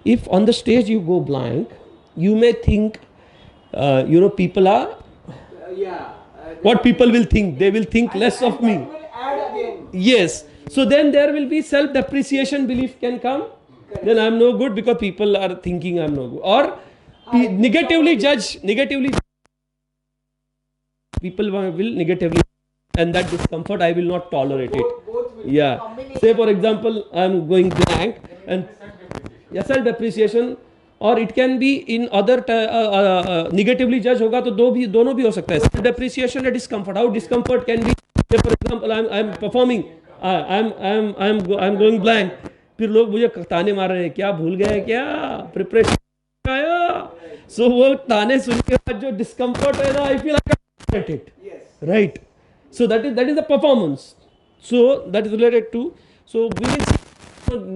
If on the stage you go blank, you may think, people are. What people will think? They will think less of me. That will add again. Yes. So then there will be self-depreciation belief can come. Then I'm no good because people are thinking I'm no good. Or negatively judge. People will negatively, and that discomfort I will not tolerate it. Both will. Yeah. Say for example, I'm going blank and self-depreciation, or it can be in other negatively judge होगा तो दोनों भी हो सकता है. Self-depreciation and discomfort. How discomfort can be? Say for example, I'm performing, I'm going blank. फिर लोग मुझे ताने मार रहे हैं, क्या भूल गए क्या, प्रिपरेशन आया. So वो ताने सुन के बाद जो discomfort है ना, I feel like I get it. Yes. Right. So that is the performance. So that is related to. So we will see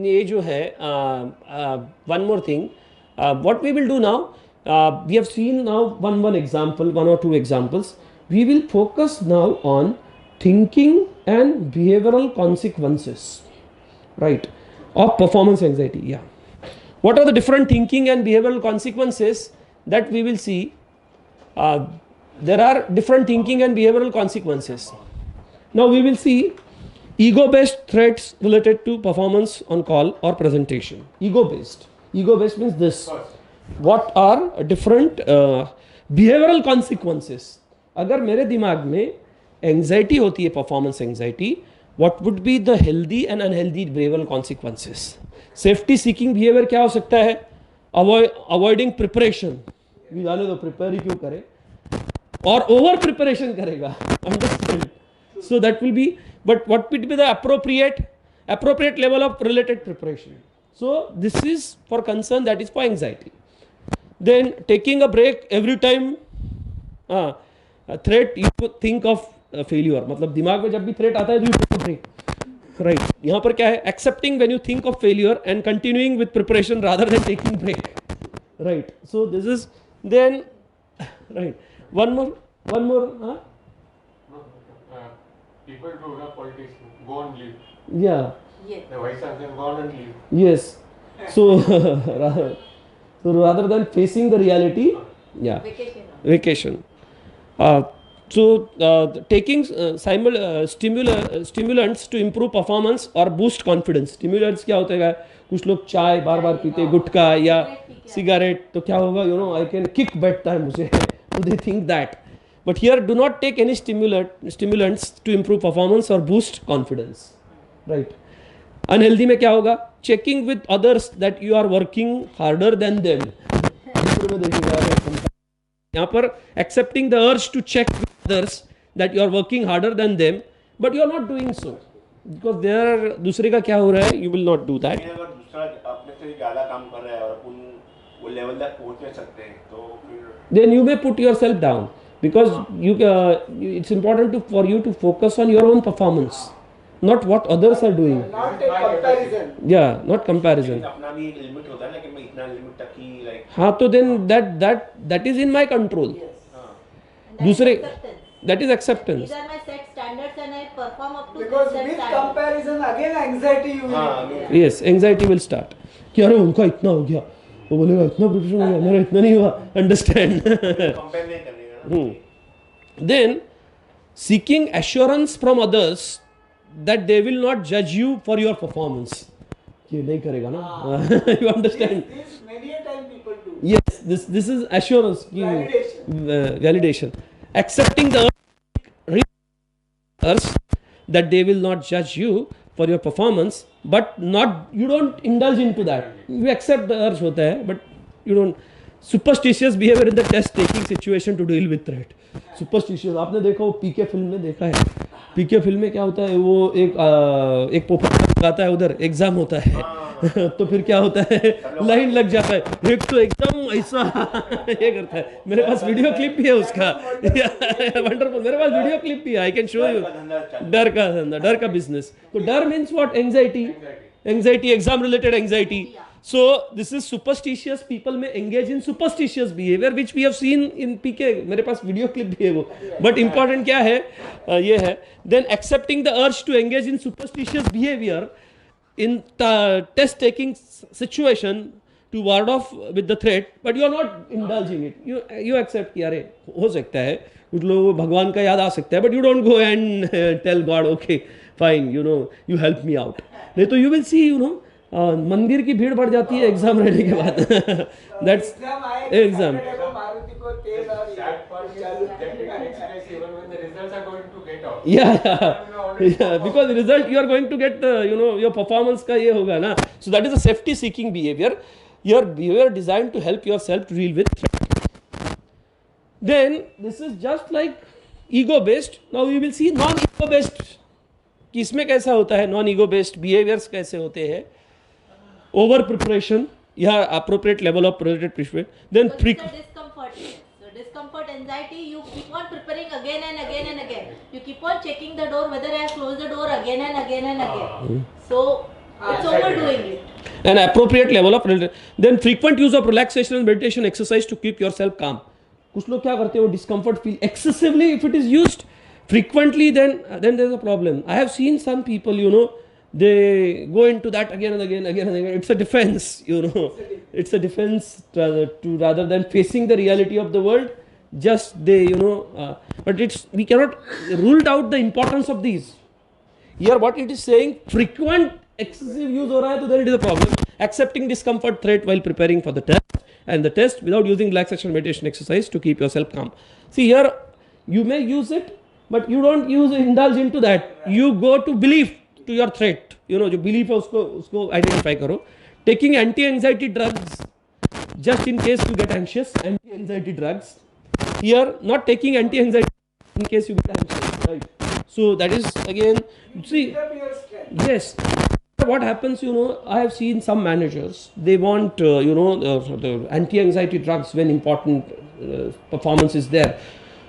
ये जो है one more thing. What we will do now, we have seen now one example, one or two examples. We will focus now on thinking and behavioral consequences, right, of performance anxiety. Yeah. What are the different thinking and behavioral consequences that we will see? There are different thinking and behavioral consequences. Now we will see ego-based threats related to performance on call or presentation. Ego-based means this. What are different behavioral consequences? अगर मेरे दिमाग में anxiety होती है, performance anxiety, what would be the healthy and unhealthy behavioral consequences? Safety seeking behavior क्या हो सकता है? Avoiding preparation. भी जाने दो, prepare ही क्यों करे? और over preparation करेगा. Understand? So that will be, but what would be the appropriate level of related preparation? So this is for concern, that is for anxiety. Then taking a break every time a threat, you think of failure. मतलब दिमाग में जब भी threat आता है, you take a break. Right. यहाँ पर क्या है? Accepting when you think of failure and continuing with preparation rather than taking break. Right. So this is then right. One more. People do not politicians go on leave. Yeah. Yes. The vice chancellor go on leave. Yes. So rather than facing the reality, yeah, vacation. Taking stimulants to improve performance or boost confidence. Stimulants क्या होता है? कुछ लोग चाय बार-बार पीते, गुटखा या cigarette, तो क्या होगा? I can kick बैठता है मुझे. So they think that. But here, do not take any stimulants to improve performance or boost confidence. Right. Unhealthy में क्या होगा? Checking with others that you are working harder than them. यहाँ पर accepting the urge to check with others that you are working harder than them, but you are not doing so because there दूसरे का क्या हो रहा है? You will not do that. अगर दूसरा अपने से ज़्यादा काम कर रहा है और अपन वो लेवल तक पहुँच नहीं सकते हैं, तो फिर then you may put yourself down because it's important for you to focus on your own performance, not what others are doing. Not a comparison. Yeah, not comparison. अपना भी लिमिट होता है ना कि मैं इतना लिमिट तक ही लाइक. हाँ, तो then that is in my control. दूसरे that is acceptance. These are my set standards and I perform up to Because this set with standards. comparison again anxiety you will. Yes, anxiety will start. कि अरे उनका इतना हो गया, वो बोलेगा इतना प्रिपरेशन हो गया, मेरा इतना नहीं हुआ. Understand? कंपेयर नहीं करने का ना. Then seeking assurance from others that they will not judge you for your performance. ये नहीं करेगा ना? You understand? This many a time people do. Yes, this is assurance. Validation. Accepting the others that they will not judge you for your performance, but you don't indulge into that. You accept the urge होता है, but you don't. Superstitious behavior in the test taking situation to deal with threat. Superstitious. आपने देखा वो पीके film में देखा है. पीके film में क्या होता है? वो एक पोपट आता है उधर एग्जाम होता है तो फिर क्या होता है, लाइन लग जाता है, एक तो एकदम ऐसा ये करता है. मेरे पास वीडियो क्लिप भी है उसका, वंडरफुल, मेरे पास वीडियो क्लिप भी है, आई कैन शो यू. डर का धंधा, डर का बिजनेस. तो डर means what? Anxiety, exam related anxiety. So this is superstitious. People may engage in superstitious behavior which we have seen in PK. मेरे पास वीडियो क्लिप भी है वो. But important क्या है, ये है. Then accepting the urge to engage in superstitious behavior in test taking situation to ward off with the threat, but you are not indulging it. You accept कि अरे हो सकता है कुछ लोगों को भगवान का याद आ सकता है, but you don't go and tell God okay fine, you help me out. नहीं तो you will see, मंदिर की भीड़ बढ़ जाती है एग्जाम रहने के बाद. That's exam. Yeah, because result you are going to get, your performance का ये होगा ना. So that is a safety seeking behavior. Your behavior designed to help yourself to deal with threat. Then this is just like ego based. Now we will see non ego based. कि इसमें कैसा होता है non ego based behaviours कैसे होते हैं. Over preparation या appropriate level of projected preparation. Then discomfort, anxiety, you keep on preparing again and again and again. You keep on checking the door whether I have closed the door again and again and again. So it's overdoing it. An appropriate level of then frequent use of relaxation and meditation exercise to keep yourself calm. कुछ लोग क्या करते हैं, वो discomfort feel excessively if it is used frequently, then there is a problem. I have seen some people, they go into that again and again. It's a defense, it's a defense rather than facing the reality of the world. Just they, but we cannot rule out the importance of these. Here what it is saying, frequent excessive use हो रहा है, तो then it is a problem. Accepting discomfort threat while preparing for the test without using relaxation meditation exercise to keep yourself calm. See here, you may use it, but you don't indulge into that. You go to belief, to your threat. जो belief है उसको identify करो. Taking anti-anxiety drugs just in case you get anxious. Anti-anxiety drugs. Here, not taking anti-anxiety in case you get anxious. Right. So that is again. See, yes. What happens? I have seen some managers. They want the anti-anxiety drugs when important performance is there.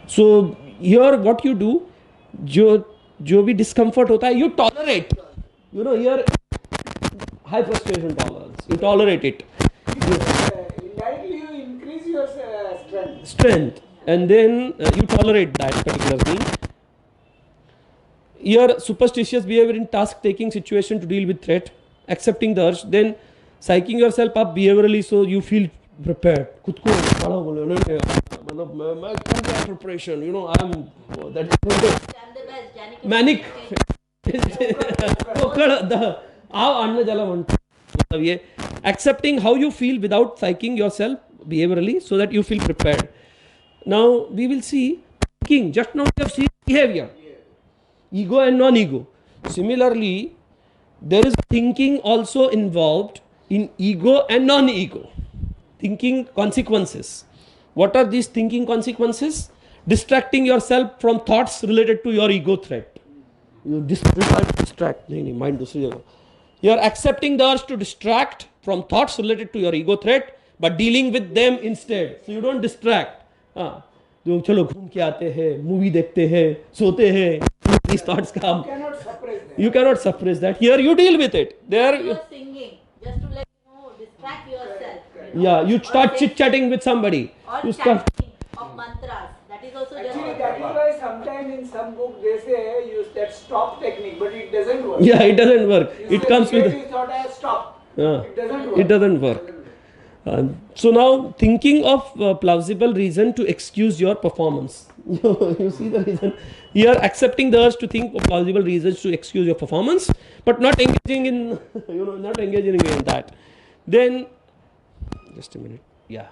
So here what you do, जो भी discomfort होता है, you tolerate. Here high frustration tolerance, you tolerate it. Indirectly you increase your strength, and then you tolerate that particular thing. Here superstitious behavior in task taking situation to deal with threat, accepting the urge, then psyching yourself up behaviorally so you feel prepared. खुद को बड़ा बोले, मतलब मैं कर दिया preparation, I'm that manic. आओ आणने जाला म्हणतो. मतलब ये accepting how you feel without psyching yourself behaviorally so that you feel prepared. Now we will see thinking. Just now we have seen behavior, ego and non-ego. Similarly, there is thinking also involved in ego and non-ego. Thinking consequences. What are these thinking consequences? Distracting yourself from thoughts related to your ego threat. You distract. नहीं mind दूसरी जगह. You are accepting the urge to distract from thoughts related to your ego threat, but dealing with them instead. So you don't distract. तो चलो घूम के आते हैं, movie देखते हैं, सोते हैं. These thoughts come. You cannot suppress that. Here you deal with it. There. You are singing just to distract yourself. Yeah, you start chit-chatting with somebody. Or you start chanting of mantras. That is also actually that is why sometimes in some book they say use that stop technique, but it doesn't work. Yeah, it doesn't work. It comes with. You thought I stop. It doesn't work. It doesn't work. So now thinking of plausible reason to excuse your performance. You see the reason. Here accepting the urge to think of plausible reasons to excuse your performance, but not engaging in not engaging in that. Then just a minute. Yeah.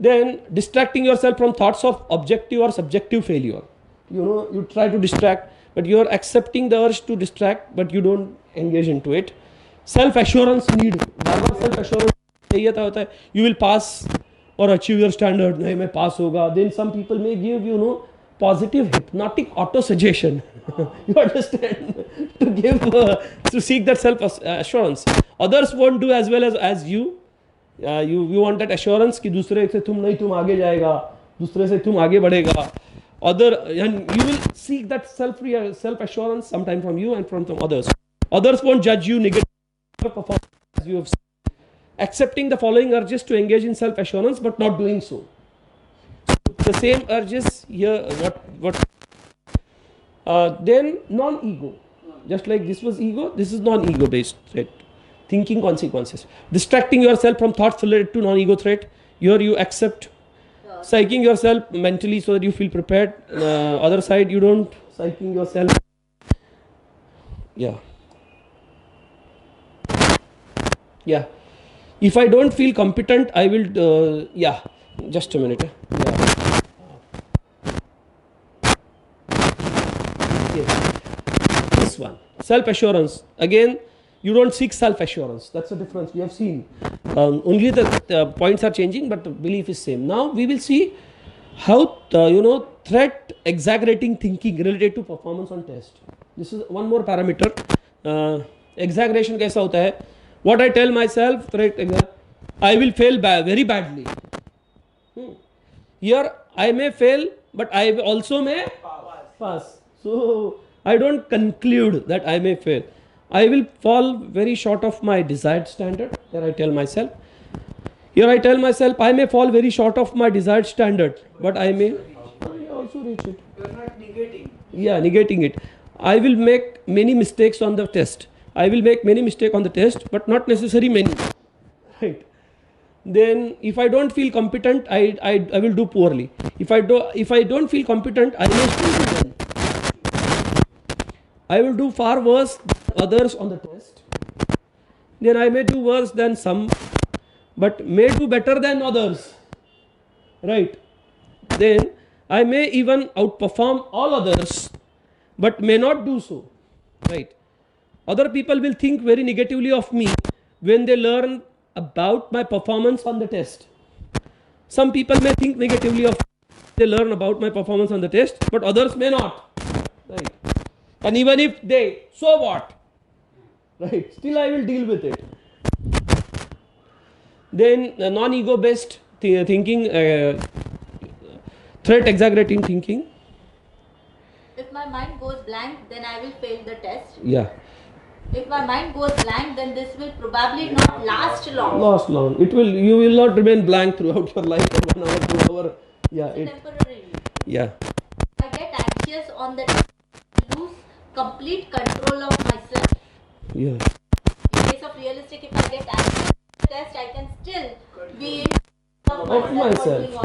Then distracting yourself from thoughts of objective or subjective failure. You try to distract, but you are accepting the urge to distract, but you don't engage into it. Self-assurance need. Self-assurance चाहिए था होता है. You will pass or achieve your standard. नहीं मैं pass होगा. Then some people may give positive hypnotic auto suggestion. You understand? To give to seek that self assurance. Others won't do as well as you. You want that assurance कि दूसरे से तुम नहीं, तुम आगे जाएगा, दूसरे से तुम आगे बढ़ेगा. And you will seek that self assurance sometime from you and from others. Others won't judge you negative performance as you have said. Accepting the following urges to engage in self assurance but not doing so. The same urges here. Then non-ego, just like this was ego, this is non-ego based threat. Thinking consequences, distracting yourself from thoughts related to non-ego threat. Here you accept, psyching yourself mentally so that you feel prepared. Other side, you don't psyching yourself. Yeah. If I don't feel competent, I will. Just a minute. This one, self-assurance. Again, you don't seek self-assurance. That's the difference we have seen. Only the points are changing, but the belief is same. Now we will see how threat exaggerating thinking related to performance on test. This is one more parameter. Exaggeration कैसा होता है? What I tell myself, threat, I will fail very badly. Here I may fail, but I also may pass. So I don't conclude that I may fail. I will fall very short of my desired standard. Here I tell myself. Here I tell myself I may fall very short of my desired standard, but I may also reach it. You are not negating. Yeah, negating it. I will make many mistakes on the test. I will make many mistakes on the test, but not necessarily many. Right. Then if I don't feel competent, I will do poorly. If I don't feel competent, I may still do well. I will do far worse than others on the test. Then I may do worse than some, but may do better than others. Right. Then I may even outperform all others, but may not do so. Right. Other people will think very negatively of me when they learn about my performance on the test. Some people may think negatively of me when they learn about my performance on the test, but others may not. Right. And even if they, so what? Right. Still I will deal with it. Then non-ego based thinking, threat exaggerating thinking. If my mind goes blank, then I will fail the test. Yeah. If my mind goes blank, then this will probably not last long. Last long. You will not remain blank throughout your life for 1 hour, 2 hour. Yeah. Temporarily. Yeah. I get anxious on the test, lose complete control of myself. Yeah. In case of realistic, if I get anxious on the test, I can still be in control of myself. or doing all.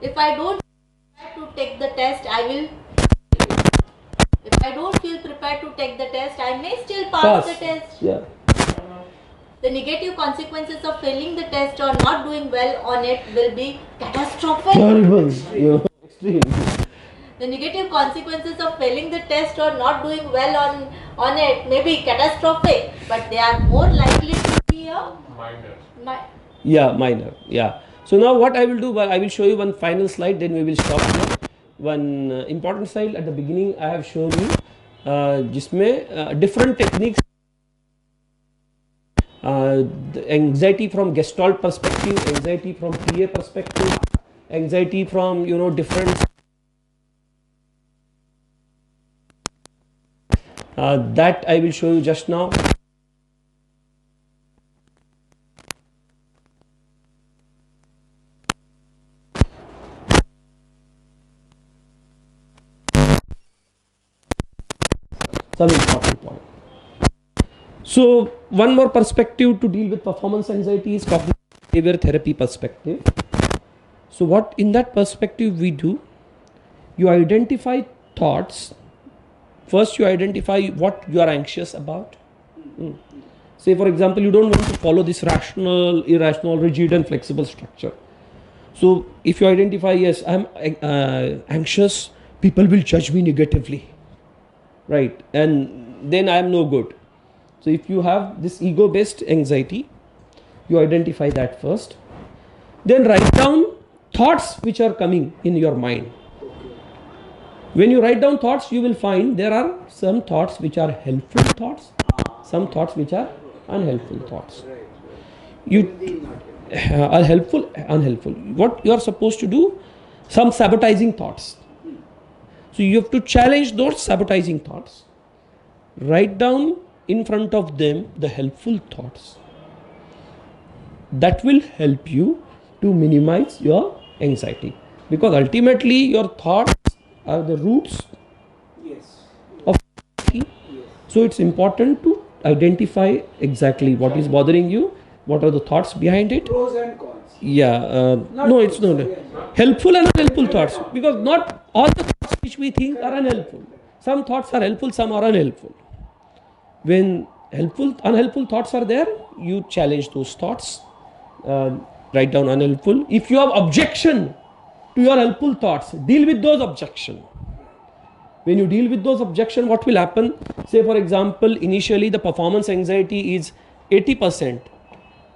If I don't feel prepared to take the test, I will. If I don't feel prepared to take the test, I may still pass the test. Yeah. The negative consequences of failing the test or not doing well on it will be catastrophic. Horrible. Yeah. Extreme. The negative consequences of failing the test or not doing well on it may be catastrophic, but they are more likely to be minor. Yeah. So now what I will do, I will show you one final slide, then we will stop here. One important slide at the beginning I have shown you, जिसमें different techniques, the anxiety from Gestalt perspective, anxiety from PA perspective, anxiety from different. That I will show you just now. Some important point. So one more perspective to deal with performance anxiety is cognitive behavior therapy perspective. So what in that perspective we do, you identify thoughts. First you identify what you are anxious about. Say for example, you don't want to follow this rational, irrational, rigid and flexible structure. So if you identify, yes, I am anxious, people will judge me negatively. Right, and then I am no good. So if you have this ego based anxiety, you identify that first. Then write down thoughts which are coming in your mind. When you write down thoughts, you will find there are some thoughts which are helpful thoughts, some thoughts which are unhelpful thoughts. You are helpful, unhelpful. What you are supposed to do? Some sabotaging thoughts. So you have to challenge those sabotaging thoughts. Write down in front of them the helpful thoughts. That will help you to minimize your anxiety, because ultimately your thoughts are the roots of anxiety. So it's important to identify exactly what is bothering you, what are the thoughts behind it. Pros and cons. Yeah, no, it's not helpful and unhelpful thoughts, because not all the thoughts which we think are unhelpful. Some thoughts are helpful, some are unhelpful. When unhelpful thoughts are there, you challenge those thoughts. Write down unhelpful. If you have objection to your helpful thoughts, deal with those objections. When you deal with those objections, what will happen? Say for example, initially the performance anxiety is 80%,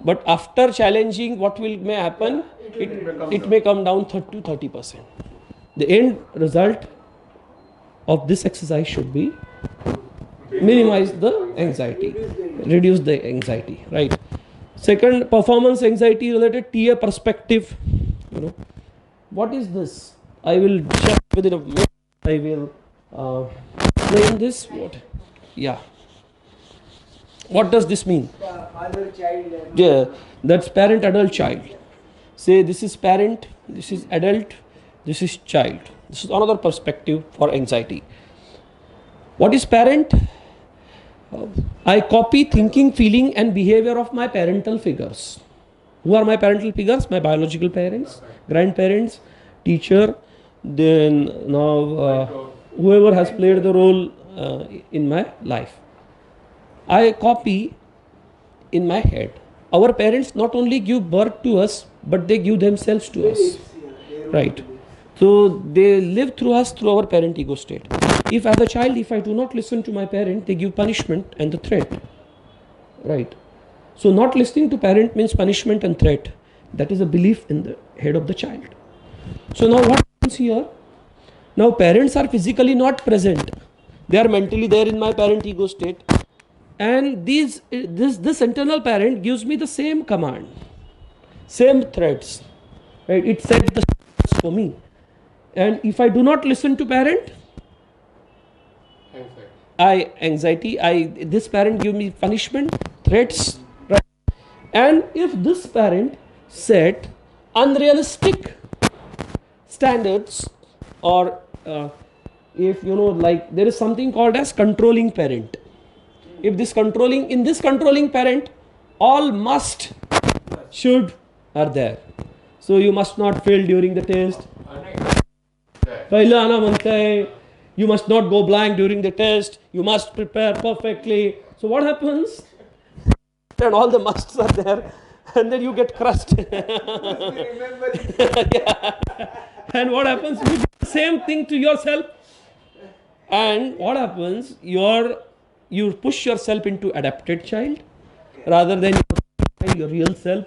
but after challenging, what may happen? It may come down to 30%. The end result of this exercise should be minimize the anxiety, reduce the anxiety, right? Second, performance anxiety related TA perspective. What is this? I will check within a minute. I will explain this. What? Yeah. What does this mean? Father, child. Yeah, that's parent, adult, child. Say this is parent, this is adult, this is child. This is another perspective for anxiety. What is parent? I copy thinking, feeling and behavior of my parental figures. Who are my parental figures? My biological parents, grandparents, teacher, then now whoever has played the role in my life. I copy in my head. Our parents not only give birth to us, but they give themselves to us. Right. So they live through us through our parent ego state. If as a child, if I do not listen to my parent, they give punishment and the threat. Right. So not listening to parent means punishment and threat. That is a belief in the head of the child. So now what happens here? Now parents are physically not present. They are mentally there in my parent ego state. And this internal parent gives me the same command, same threats. Right? It sets the threats for me. And if I do not listen to parent, this parent give me punishment, threats, right? And if this parent set unrealistic standards, or if like there is something called as controlling parent. If in this controlling parent, all must, should are there. So you must not fail during the test. You must not go blank during the test. You must prepare perfectly. So what happens? And all the musts are there, and then you get crushed. Yeah. And what happens? You do the same thing to yourself. And what happens? You push yourself into adapted child rather than your real self.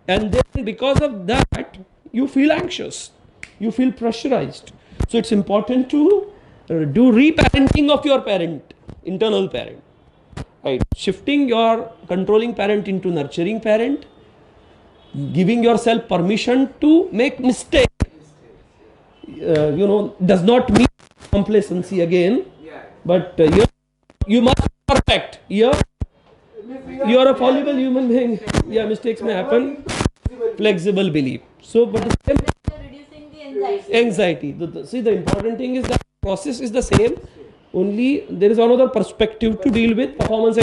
And then because of that, you feel anxious. You feel pressurized. So it's important to do reparenting of your parent, internal parent. Right? Shifting your controlling parent into nurturing parent. Giving yourself permission to make mistake. Does not mean complacency again. But you must be perfect. You are a fallible human being. Yeah, mistakes may happen. Flexible belief. So, but the same Reducing the anxiety. See, the important thing is that the process is the same. Only there is another perspective to deal with performance.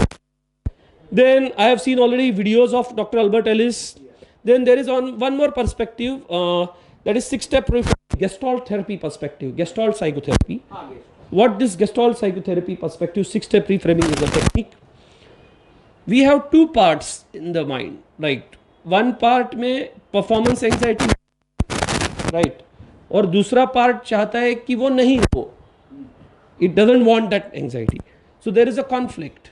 Then I have seen already videos of Dr. Albert Ellis. Then there is one more perspective, that is 6-step Gestalt therapy perspective, Gestalt psychotherapy. What this Gestalt psychotherapy perspective, 6-step reframing is a technique. We have two parts in the mind, right? One part में performance anxiety, right? और दूसरा part चाहता है कि वो नहीं हो. It doesn't want that anxiety. So there is a conflict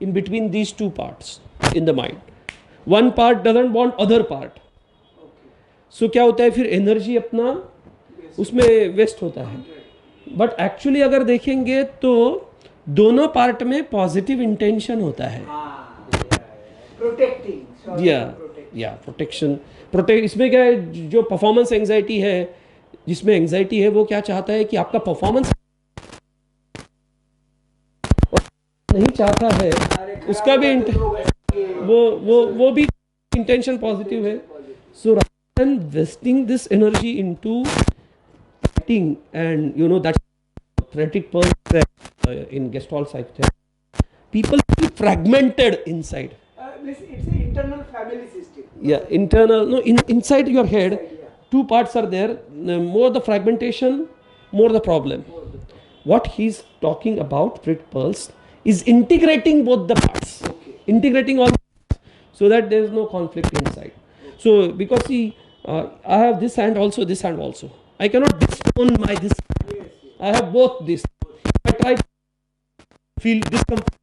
in between these two parts in the mind. One part doesn't want other part. सो क्या होता है फिर एनर्जी अपना उसमें वेस्ट होता है. बट एक्चुअली अगर देखेंगे तो दोनों पार्ट में पॉजिटिव इंटेंशन होता है. प्रोटेक्टिंग या प्रोटेक्शन इसमें क्या है, जो परफॉर्मेंस एंजाइटी है, जिसमें एंजाइटी है वो क्या चाहता है कि आपका परफॉर्मेंस नहीं चाहता है, उसका भी वो भी इंटेंशन पॉजिटिव है. सो rather than wasting this energy into acting, and you know that theoretic in Gestalt psychotherapy, people feel fragmented inside. It's an internal family system. Yeah, internal. No, inside your head, two parts are there. More the fragmentation, more the problem. What he's talking about, Fritz Perls, is integrating both the parts, integrating all, so that there is no conflict inside. So because I have this hand also, this hand also. I cannot disown my this. I have both this. I try to feel discomfort.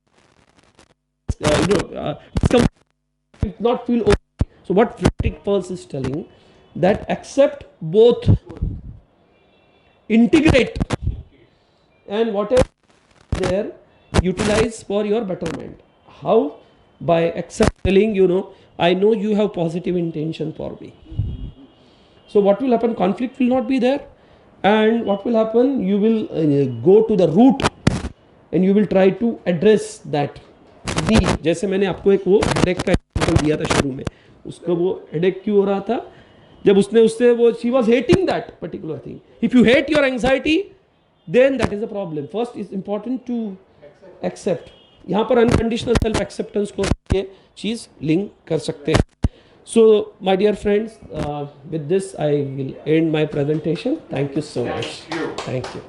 Discomfort, not feel okay. So what Fritz Perls is telling, that accept both, integrate, and whatever there, utilize for your betterment. How? By accepting, I know you have positive intention for me. So what will happen? Conflict will not be there, and what will happen? You will go to the root, and you will try to address that need. जैसे मैंने आपको एक वो headache का example दिया था शुरू में, उसको वो हेडेक क्यों हो रहा था, जब उससे वो she was hating that particular thing. If you hate your anxiety, then that is a problem. First is important to accept. यहाँ पर अनकंडीशनल सेल्फ एक्सेप्टेंस को ये चीज़ लिंक कर सकते हैं. So my dear friends, with this I will end my presentation. Thank you so much. Thank you.